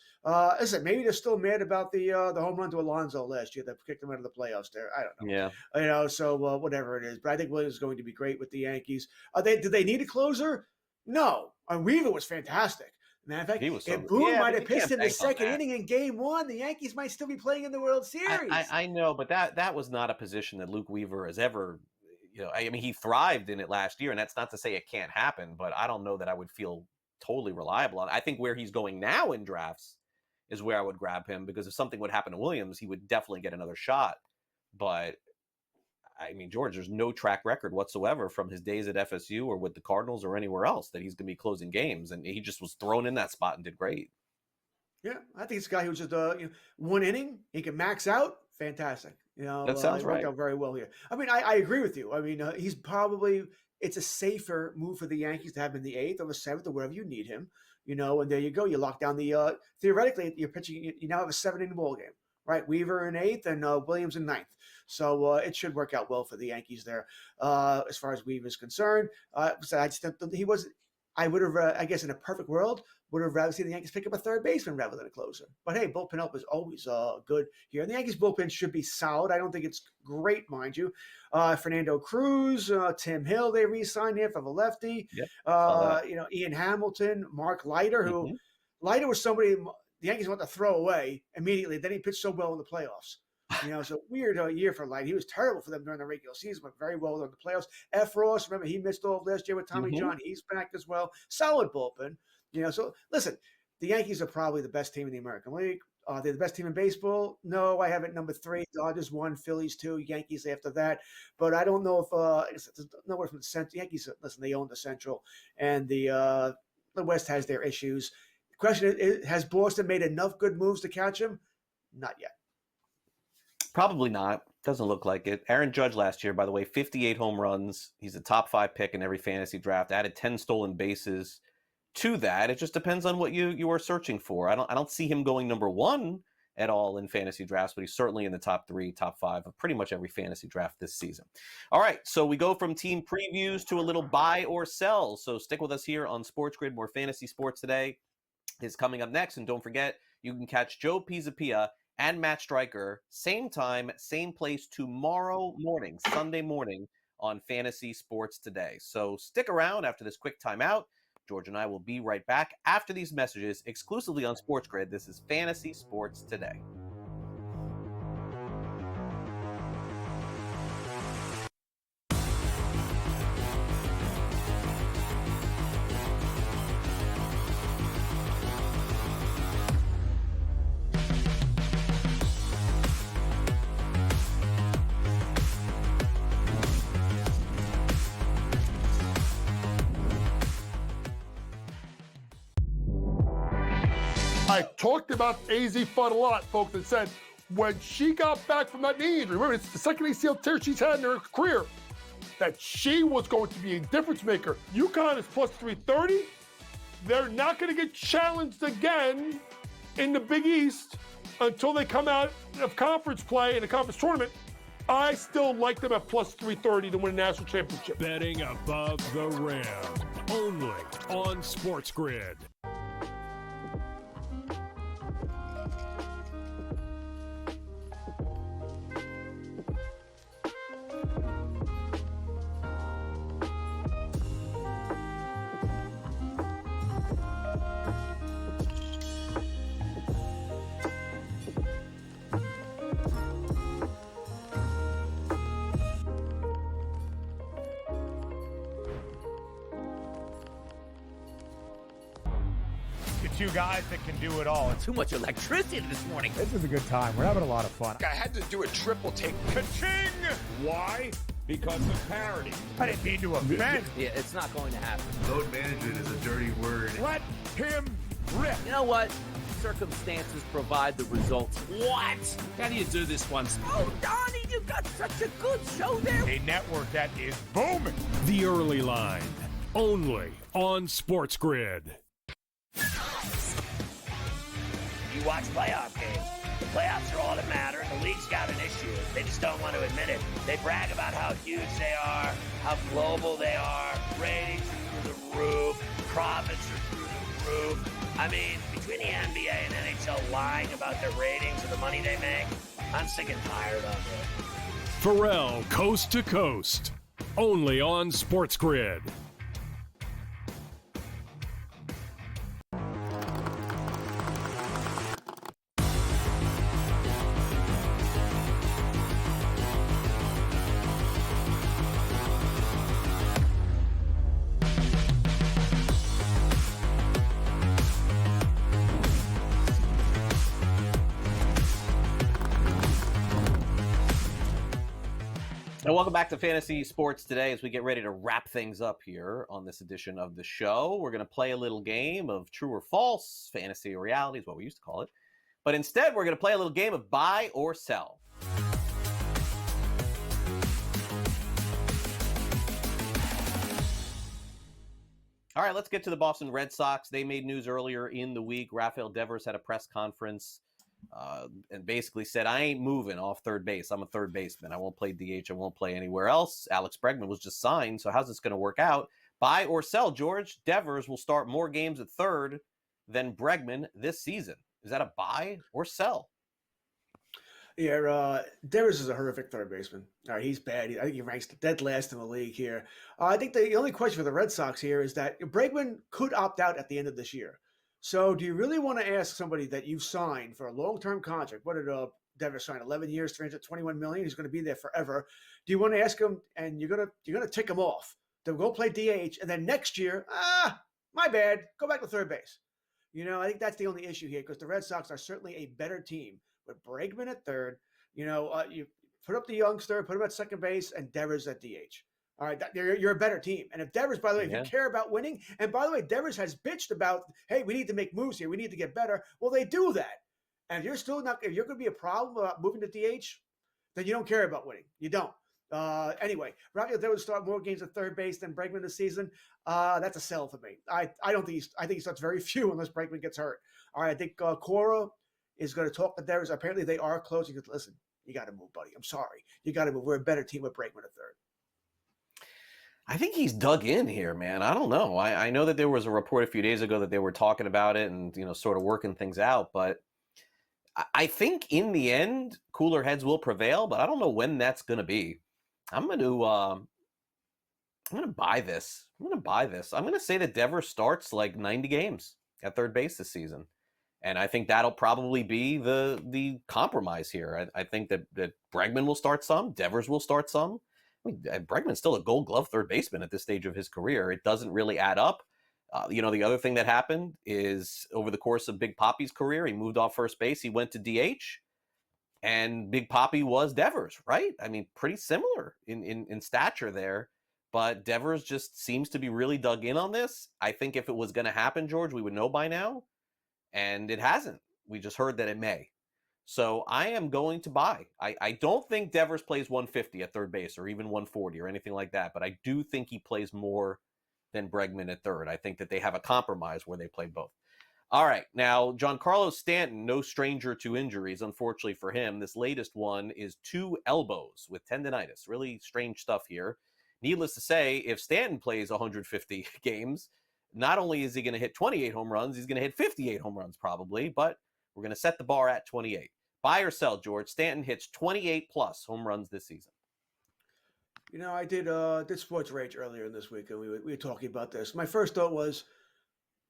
Speaker 2: Listen, maybe they're still mad about the home run to Alonso last year that kicked him out of the playoffs there. I don't know.
Speaker 1: Yeah.
Speaker 2: So whatever it is. But I think Williams is going to be great with the Yankees. Do they need a closer? No. Weaver was fantastic. Matter of fact, if Boone might have pitched in the second inning in Game 1, the Yankees might still be playing in the World Series.
Speaker 1: I know, but that was not a position that Luke Weaver has ever, I mean, he thrived in it last year, and that's not to say it can't happen, but I don't know that I would feel totally reliable on it. I think where he's going now in drafts is where I would grab him, because if something would happen to Williams, he would definitely get another shot. But I mean, George, there's no track record whatsoever from his days at FSU or with the Cardinals or anywhere else that he's going to be closing games. And he just was thrown in that spot and did great.
Speaker 2: Yeah, I think it's a guy who's just 1 inning. He can max out. Fantastic.
Speaker 1: That sounds right.
Speaker 2: Worked out very well here. I mean, I agree with you. I mean, he's probably, it's a safer move for the Yankees to have him in the 8th or the 7th or wherever you need him. And there you go. You lock down the, theoretically, you're pitching, you now have a 7-inning ball game. Right, Weaver in 8th and Williams in 9th. So it should work out well for the Yankees there as far as Weaver is concerned. So I just think he was. I would have, I guess, in a perfect world, would have rather seen the Yankees pick up a third baseman rather than a closer. But hey, bullpen help is always good here. And the Yankees bullpen should be solid. I don't think it's great, mind you. Fernando Cruz, Tim Hill, they re-signed here for the lefty.
Speaker 1: Yep.
Speaker 2: Ian Hamilton, Mark Leiter, who Leiter was somebody the Yankees want to throw away immediately. Then he pitched so well in the playoffs. So weird year for Light. He was terrible for them during the regular season, but very well in the playoffs. F. Ross, remember, he missed all of last year with Tommy John. He's back as well. Solid bullpen. So listen, the Yankees are probably the best team in the American League. They're the best team in baseball. No, I have it number 3. Dodgers 1, Phillies 2, Yankees after that. But I don't know if it's nowhere from the Central. Yankees, listen, they own the Central, and the West has their issues. Question is, has Boston made enough good moves to catch him? Not yet.
Speaker 1: Probably not. Doesn't look like it. Aaron Judge last year, by the way, 58 home runs. He's a top 5 pick in every fantasy draft. Added 10 stolen bases to that. It just depends on what you are searching for. I don't see him going number 1 at all in fantasy drafts, but he's certainly in the top 3, top 5 of pretty much every fantasy draft this season. All right, so we go from team previews to a little buy or sell. So stick with us here on SportsGrid. More fantasy sports today is coming up next. And don't forget, you can catch Joe Pisapia and Matt Stryker same time, same place tomorrow morning, Sunday morning on Fantasy Sports Today. So stick around after this quick timeout. George and I will be right back after these messages exclusively on SportsGrid. This is Fantasy Sports Today.
Speaker 9: I talked about AZ Fudd a lot, folks, and said when she got back from that knee injury, remember, it's the second ACL tear she's had in her career, that she was going to be a difference maker. UConn is plus 330. They're not going to get challenged again in the Big East. until they come out of conference play in a conference tournament, I still like them at plus 330 to win a national championship.
Speaker 5: Betting above the rim. Only on SportsGrid.
Speaker 11: Two guys that can do it all.
Speaker 4: Too much electricity this morning.
Speaker 13: This is a good time. We're having a lot of fun.
Speaker 12: I had to do a triple take.
Speaker 11: Ka-ching!
Speaker 12: Why? Because of parity.
Speaker 11: I didn't mean to offend.
Speaker 4: Yeah, it's not going to happen.
Speaker 12: Load management is a dirty word.
Speaker 11: Let him rip.
Speaker 4: You know what? Circumstances provide the results. What?
Speaker 12: How do you do this once?
Speaker 4: Oh, Donnie, you got such a good show there.
Speaker 11: A network that is booming.
Speaker 5: The Early Line. Only on SportsGrid.
Speaker 4: You watch playoff games. The playoffs are all that matter, and the league's got an issue. They just don't want to admit it. They brag about how huge they are, how global they are, ratings are through the roof, profits are through the roof. I mean, between the NBA and NHL lying about their ratings and the money they make, I'm sick and tired of it.
Speaker 5: Pharrell, Coast to Coast. Only on SportsGrid.
Speaker 1: And welcome back to Fantasy Sports Today as we get ready to wrap things up here on this edition of the show. We're going to play a little game of true or false, fantasy or reality is what we used to call it. But instead, we're going to play a little game of buy or sell. All right, let's get to the Boston Red Sox. They made news earlier in the week. Rafael Devers had a press conference and basically said, I ain't moving off third base. I'm a third baseman. I won't play DH. I won't play anywhere else. Alex Bregman was just signed, so how's this going to work out? Buy or sell, George? Devers will start more games at third than Bregman this season. Is that a buy or sell?
Speaker 2: Yeah, Devers is a horrific third baseman. He's bad. I think he ranks dead last in the league here. I think the only question for the Red Sox here is that Bregman could opt out at the end of this year. So do you really want to ask somebody that you've signed for a long-term contract? What did Devers sign? 11 years, $321 million. He's going to be there forever. Do you want to ask him, and you're gonna tick him off to go play DH, and then next year, my bad, go back to third base? I think that's the only issue here because the Red Sox are certainly a better team with Bregman at third. You put up the youngster, put him at second base, and Devers at DH. All right, you're a better team. And if Devers, by the way, if you care about winning, and by the way, Devers has bitched about, hey, we need to make moves here. We need to get better. Well, they do that. And if you're going to be a problem about moving to DH, then you don't care about winning. You don't. Anyway, Rafael Devers start more games at third base than Bregman this season. That's a sell for me. I think he starts very few unless Bregman gets hurt. All right, I think Cora is going to talk to Devers. Apparently, they are close. He goes, listen, you got to move, buddy. I'm sorry. You got to move. We're a better team with Bregman at third.
Speaker 1: I think he's dug in here, man. I don't know. I know that there was a report a few days ago that they were talking about it and, sort of working things out. But I think in the end, cooler heads will prevail. But I don't know when that's going to be. I'm going to buy this. I'm going to say that Devers starts like 90 games at third base this season. And I think that'll probably be the compromise here. I think that Bregman will start some. Devers will start some. I mean, Bregman's still a Gold Glove third baseman at this stage of his career. It doesn't really add up. The other thing that happened is over the course of Big Papi's career, he moved off first base. He went to DH, and Big Papi was Devers, right? I mean, pretty similar in stature there. But Devers just seems to be really dug in on this. I think if it was going to happen, George, we would know by now. And it hasn't. We just heard that it may. So I am going to buy. I don't think Devers plays 150 at third base or even 140 or anything like that, but I do think he plays more than Bregman at third. I think that they have a compromise where they play both. All right, now Giancarlo Stanton, no stranger to injuries, unfortunately for him. This latest one is 2 elbows with tendonitis. Really strange stuff here. Needless to say, if Stanton plays 150 games, not only is he going to hit 28 home runs, he's going to hit 58 home runs probably, but we're going to set the bar at 28. Buy or sell, George? Stanton hits 28 plus home runs this season.
Speaker 2: You know, I did Sports Rage earlier in this week, and we were talking about this. My first thought was,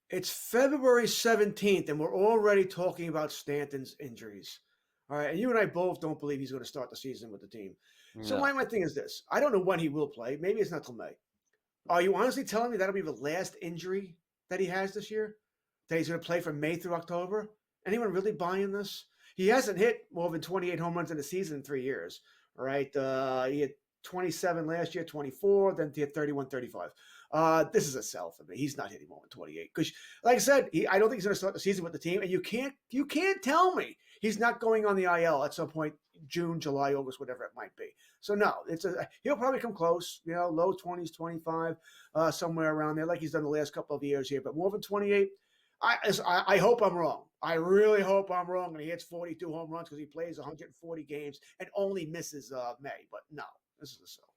Speaker 2: it's February 17th, and we're already talking about Stanton's injuries. All right, and you and I both don't believe he's going to start the season with the team. So my thing is this. I don't know when he will play. Maybe it's not till May. Are you honestly telling me that'll be the last injury that he has this year? That he's going to play from May through October? Anyone really buying this? He hasn't hit more than 28 home runs in a season in 3 years. All right, he had 27 last year, 24, then he had 31, 35. This is a sell for me. He's not hitting more than 28 because, like I said, I don't think he's going to start the season with the team. And you can't tell me he's not going on the IL at some point, June, July, August, whatever it might be. So no, he'll probably come close. You know, low 20s, 25, somewhere around there, like he's done the last couple of years here. But more than 28, I hope I'm wrong. I really hope I'm wrong, and he hits 42 home runs because he plays 140 games and only misses May. But no, this is a sell.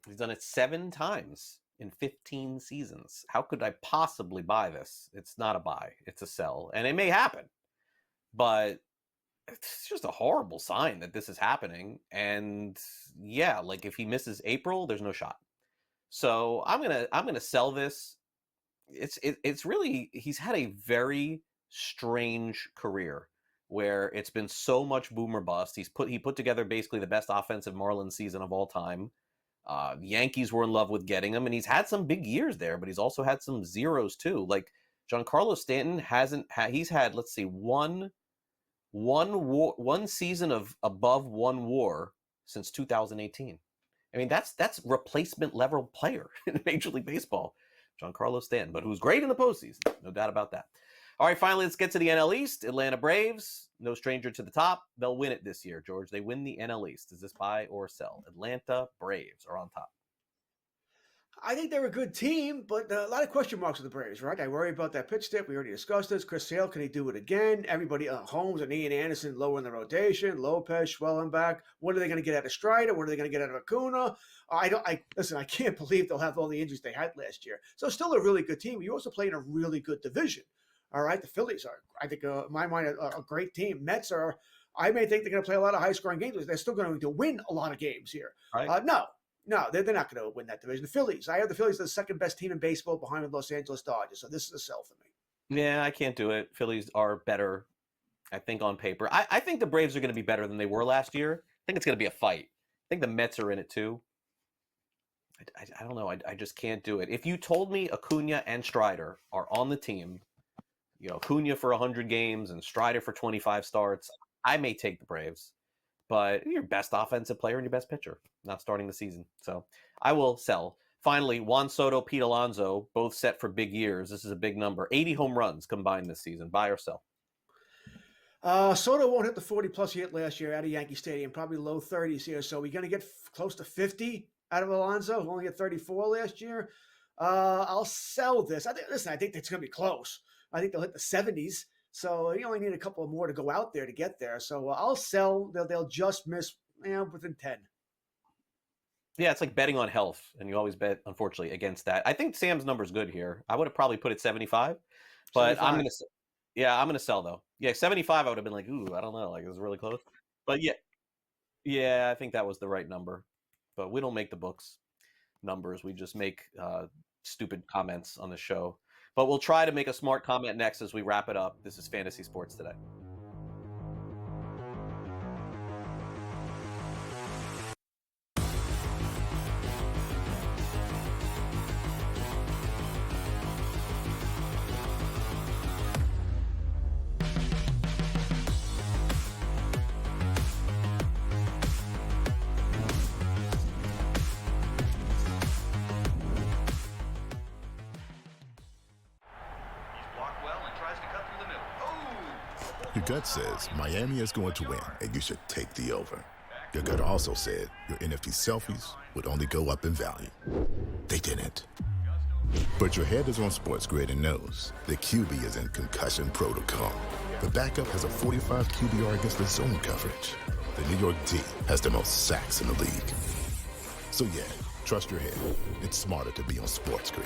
Speaker 1: He's done it 7 times in 15 seasons. How could I possibly buy this? It's not a buy. It's a sell. And it may happen. But it's just a horrible sign that this is happening. And yeah, like if he misses April, there's no shot. So I'm gonna sell this. It's really, he's had a very strange career where it's been so much boom or bust. He put together basically the best offensive Marlins season of all time. The Yankees were in love with getting him, and he's had some big years there, but he's also had some zeros too. Like Giancarlo Stanton he's had, let's see, one season of above 1 WAR since 2018. I mean, that's replacement level player in Major League Baseball, Giancarlo Stanton, but who's great in the postseason, no doubt about that. All right, finally, let's get to the NL East. Atlanta Braves, no stranger to the top. They'll win it this year, George. They win the NL East. Is this buy or sell? Atlanta Braves are on top.
Speaker 2: I think they're a good team, but a lot of question marks with the Braves, right? I worry about that pitch tip. We already discussed this. Chris Sale, can he do it again? Everybody, Holmes and Ian Anderson lower in the rotation. Lopez, Schwellenbach. What are they going to get out of Strider? What are they going to get out of Acuna? Listen, I can't believe they'll have all the injuries they had last year. So still a really good team. You also play in a really good division. All right, the Phillies are, I think, in my mind, a great team. Mets are, I may think they're going to play a lot of high-scoring games, but they're still going to win a lot of games here.
Speaker 1: Right.
Speaker 2: No, they're not going to win that division. The Phillies, I have the Phillies the second best team in baseball behind the Los Angeles Dodgers, so this is a sell for me.
Speaker 1: Yeah, I can't do it. Phillies are better, I think, on paper. I think the Braves are going to be better than they were last year. I think it's going to be a fight. I think the Mets are in it too. I don't know. I just can't do it. If you told me Acuna and Strider are on the team, you know, Acuna for 100 games and Strider for 25 starts, I may take the Braves. But your best offensive player and your best pitcher not starting the season. So I will sell. Finally, Juan Soto, Pete Alonso, both set for big years. This is a big number. 80 home runs combined this season. Buy or sell?
Speaker 2: Soto won't hit the 40-plus he hit last year out of Yankee Stadium, probably low 30s here. So we're going to get close to 50 out of Alonso, who only hit 34 last year. I'll sell this. I think it's going to be close. I think they'll hit the 70s. So you only need a couple more to go out there to get there. So I'll sell. They'll just miss within 10.
Speaker 1: Yeah, it's like betting on health, and you always bet, unfortunately, against that. I think Sam's number's good here. I would have probably put it 75, but 75. I'm gonna sell though. Yeah, 75. I would have been like, ooh, I don't know, like it was really close. But yeah, I think that was the right number. But we don't make the books numbers. We just make stupid comments on the show. But we'll try to make a smart comment next as we wrap it up. This is Fantasy Sports Today.
Speaker 3: Your gut says Miami is going to win, and you should take the over. Your gut also said your NFT selfies would only go up in value. They didn't. But your head is on SportsGrid and knows the QB is in concussion protocol. The backup has a 45 QBR against the zone coverage. The New York D has the most sacks in the league. So yeah, trust your head. It's smarter to be on SportsGrid.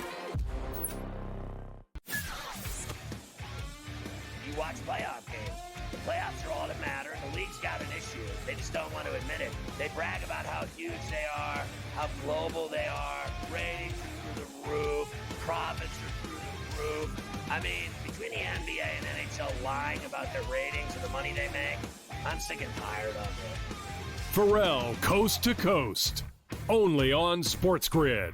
Speaker 4: You watch playoff games. The playoffs are all that matter. The league's got an issue. They just don't want to admit it. They brag about how huge they are, how global they are. Ratings are through the roof. Profits are through the roof. I mean, between the NBA and NHL lying about their ratings and the money they make, I'm sick and tired of it.
Speaker 5: Pharrell Coast to Coast. Only on SportsGrid.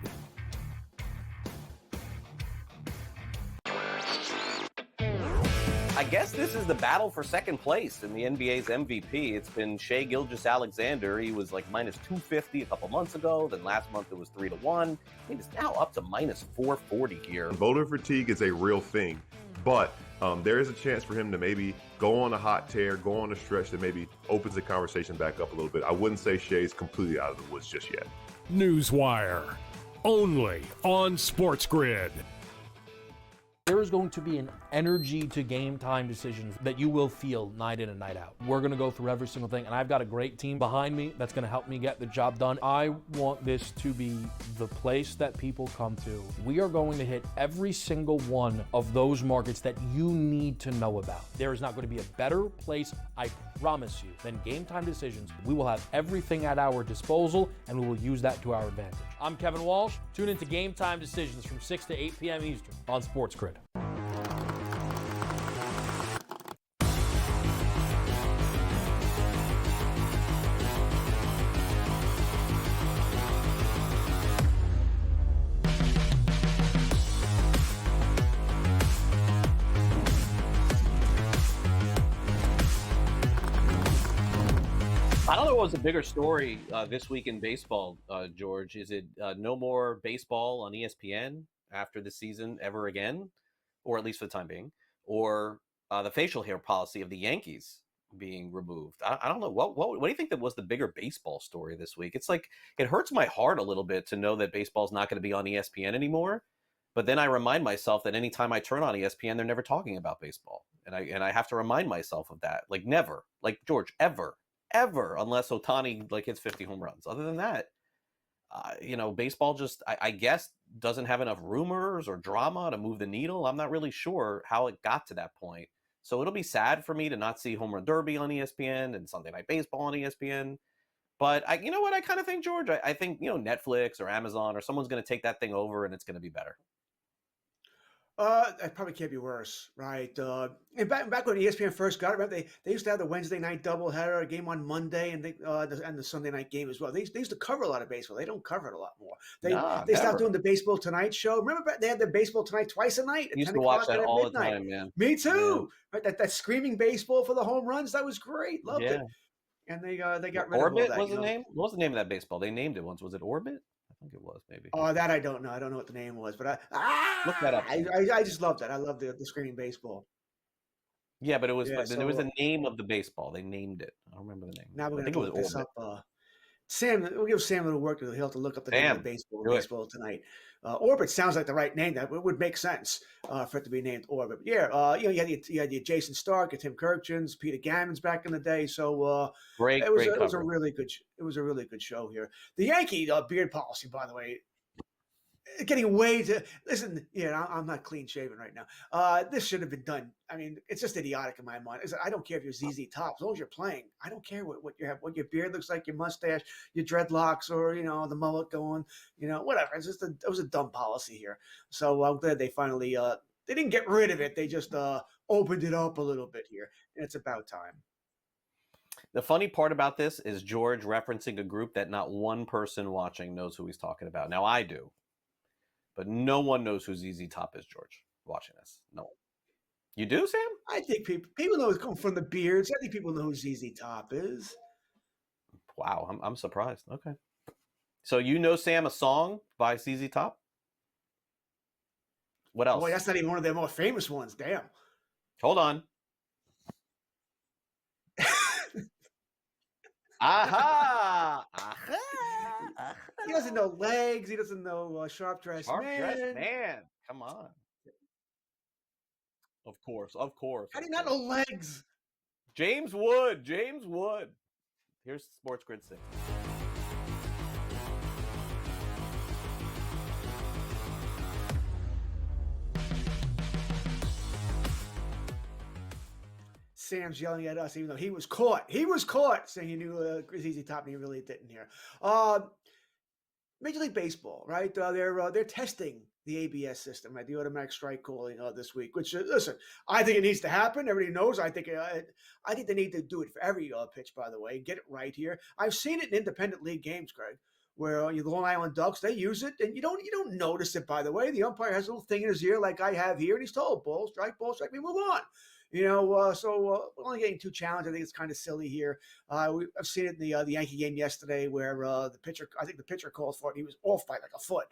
Speaker 1: I guess this is the battle for second place in the NBA's MVP. It's been Shai Gilgeous-Alexander. He was like minus 250 a couple months ago. Then last month it was 3-1. I mean, it's now up to minus 440 here.
Speaker 6: Voter fatigue is a real thing, but there is a chance for him to maybe go on a hot tear, go on a stretch that maybe opens the conversation back up a little bit. I wouldn't say Shai's completely out of the woods just yet.
Speaker 5: Newswire. Only on SportsGrid.
Speaker 7: There is going to be an energy to game time decisions that you will feel night in and night out. We're going to go through every single thing, and I've got a great team behind me that's going to help me get the job done. I want this to be the place that people come to. We are going to hit every single one of those markets that you need to know about. There is not going to be a better place, I promise you, than Game Time Decisions. We will have everything at our disposal, and we will use that to our advantage. I'm Kevin Walsh. Tune into Game Time Decisions from 6 to 8 p.m. Eastern on SportsGrid.
Speaker 1: I don't know what was the bigger story this week in baseball, George. Is it no more baseball on ESPN after the season ever again, or at least for the time being, or the facial hair policy of the Yankees being removed? I don't know. What do you think that was the bigger baseball story this week? It's like, it hurts my heart a little bit to know that baseball's not going to be on ESPN anymore. But then I remind myself that anytime I turn on ESPN, they're never talking about baseball. And I have to remind myself of that. Like, never. Like, George, ever, unless Ohtani like hits 50 home runs. Other than that, baseball just, I guess, doesn't have enough rumors or drama to move the needle. I'm not really sure how it got to that point. So it'll be sad for me to not see Home Run Derby on ESPN and Sunday Night Baseball on ESPN. But I kind of think, George, I think, Netflix or Amazon or someone's going to take that thing over and it's going to be better.
Speaker 2: That probably can't be worse, right? And back when ESPN first got it, remember they used to have the Wednesday night doubleheader, a game on Monday, and the Sunday night game as well. They used to cover a lot of baseball. They don't cover it a lot more. They stopped doing the Baseball Tonight show. Remember they had the Baseball Tonight twice a night.
Speaker 1: I used to watch that all the time, man.
Speaker 2: Me too. Yeah. Right, that screaming baseball for the home runs, that was great. Loved it. And they got rid of
Speaker 1: Orbit.
Speaker 2: All that,
Speaker 1: was the name? What was the name of that baseball? They named it once. Was it Orbit? I think it was, maybe.
Speaker 2: Oh, that I don't know. I don't know what the name was, but
Speaker 1: look that up.
Speaker 2: I just love that. I love the screaming baseball.
Speaker 1: Yeah, but it was there was a name of the baseball. They named it. I don't remember the name.
Speaker 2: Now we're gonna look this up. Sam, we'll give Sam a little work. He'll have to look up the name of the baseball tonight. Orbit sounds like the right name. That would make sense for it to be named Orbit. But yeah, you had the Jason Stark, Tim Kirkjians, Peter Gammons back in the day. So it was a really good show here. The Yankee beard policy, by the way, getting way to listen. Yeah, I'm not clean shaven right now. This should have been done. I mean, it's just idiotic in my mind. I don't care if you're ZZ Top, as long as you're playing. I don't care what you have, what your beard looks like, your mustache, your dreadlocks, or the mullet going. Whatever. It was a dumb policy here. So I'm glad they finally they didn't get rid of it. They just opened it up a little bit here, and it's about time.
Speaker 1: The funny part about this is George referencing a group that not one person watching knows who he's talking about. Now I do. But no one knows who ZZ Top is, George, watching this. No one. You do, Sam?
Speaker 2: I think people know it's coming from the beards. I think people know who ZZ Top is.
Speaker 1: Wow, I'm surprised. Okay. So you know, Sam, a song by ZZ Top? What else?
Speaker 2: Boy, that's not even one of their more famous ones. Damn.
Speaker 1: Hold on. Aha! Aha!
Speaker 2: He doesn't know legs. He doesn't know sharp dressed
Speaker 1: man. Come on. Of course.
Speaker 2: How do you not know legs?
Speaker 1: James Wood. Here's SportsGrid 6.
Speaker 2: Sam's yelling at us, even though he was caught. He was caught saying he knew it was easy top, and he really didn't here. Major League Baseball, right? They're testing the ABS system, right? The automatic strike calling this week. Which, listen, I think it needs to happen. Everybody knows. I think they need to do it for every pitch. By the way, get it right here. I've seen it in independent league games, Greg, where the Long Island Ducks, they use it, and you don't notice it. By the way, the umpire has a little thing in his ear, like I have here, and he's told ball strike, we move on. So we're only getting 2 challenges. I think it's kind of silly here. I've seen it in the Yankee game yesterday where the pitcher called for it. He was off by like a foot.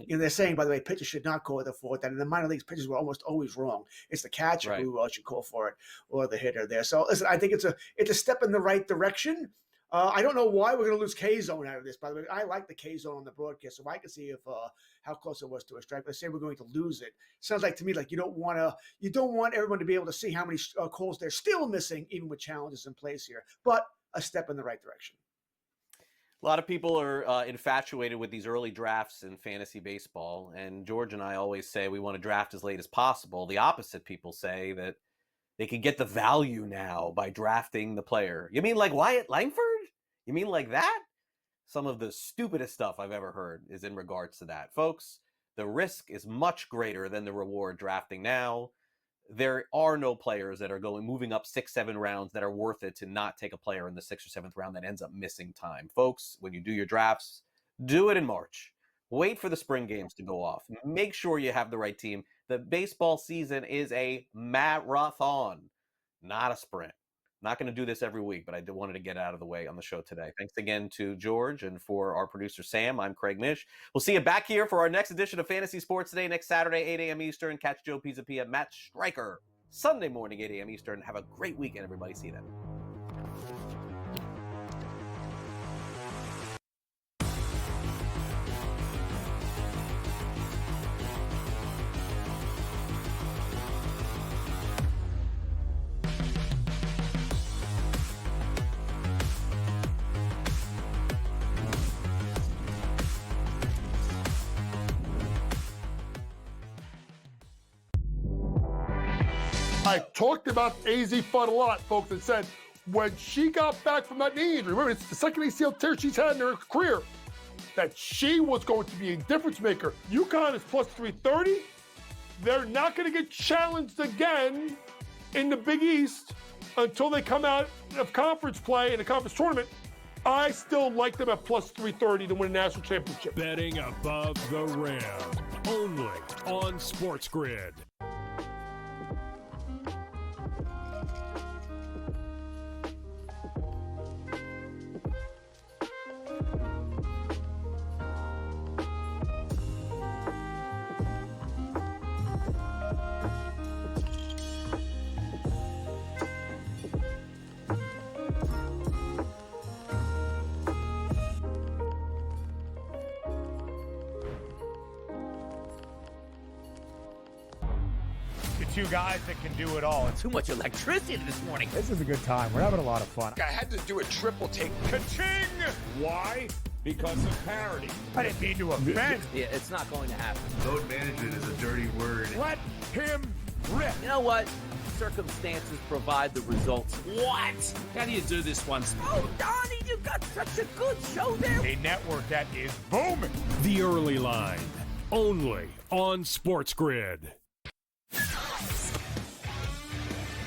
Speaker 2: They're saying, by the way, pitchers should not call it a foot. And in the minor leagues, pitchers were almost always wrong. It's the catcher who should call for it, or the hitter there. So listen, I think it's a step in the right direction. I don't know why we're going to lose K-zone out of this. By the way, I like the K-zone on the broadcast, so I can see if how close it was to a strike. But say we're going to lose it. Sounds like to me like you don't want everyone to be able to see how many calls they're still missing, even with challenges in place here. But a step in the right direction.
Speaker 1: A lot of people are infatuated with these early drafts in fantasy baseball, and George and I always say we want to draft as late as possible. The opposite people say that they could get the value now by drafting the player. You mean like Wyatt Langford? You mean like that? Some of the stupidest stuff I've ever heard is in regards to that. Folks, the risk is much greater than the reward drafting now. There are no players that are moving up 6-7 rounds that are worth it to not take a player in the 6th or 7th round that ends up missing time. Folks, when you do your drafts, do it in March. Wait for the spring games to go off. Make sure you have the right team. The baseball season is a marathon, not a sprint. Not going to do this every week, but I wanted to get out of the way on the show today. Thanks again to George and for our producer, Sam. I'm Craig Mish. We'll see you back here for our next edition of Fantasy Sports Today next Saturday, 8 a.m. Eastern. Catch Joe Pisapia, Matt Stryker, Sunday morning, 8 a.m. Eastern. Have a great weekend, everybody. See you then.
Speaker 9: I talked about AZ Fudd a lot, folks, and said when she got back from that knee injury, remember, it's the second ACL tear she's had in her career, that she was going to be a difference maker. UConn is plus 330. They're not going to get challenged again in the Big East until they come out of conference play in a conference tournament. I still like them at plus 330 to win a national championship.
Speaker 5: Betting above the rim, only on SportsGrid.
Speaker 11: Two guys that can do it all.
Speaker 4: Too much electricity this morning.
Speaker 13: This is a good time. We're having a lot of fun.
Speaker 12: I had to do a triple take. Ka-ching! Why? Because of parity.
Speaker 11: I didn't mean to offend.
Speaker 4: Yeah, it's not going to happen.
Speaker 12: Load management is a dirty word.
Speaker 11: Let him rip.
Speaker 4: You know what? Circumstances provide the results. What?
Speaker 12: How do you do this once?
Speaker 4: Oh, Donnie, you got such a good show there.
Speaker 11: A network that is booming.
Speaker 5: The Early Line, only on SportsGrid.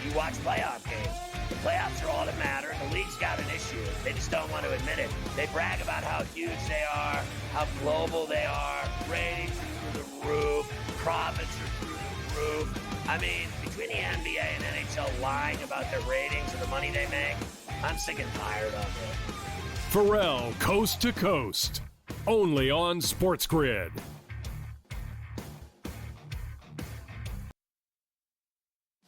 Speaker 4: You watch playoff games. The playoffs are all that matter. The league's got an issue. They just don't want to admit it. They brag about how huge they are, how global they are. Ratings are through the roof. Profits are through the roof. I mean, between the NBA and NHL lying about their ratings and the money they make, I'm sick and tired of it.
Speaker 5: Pharrell, Coast to Coast, only on SportsGrid.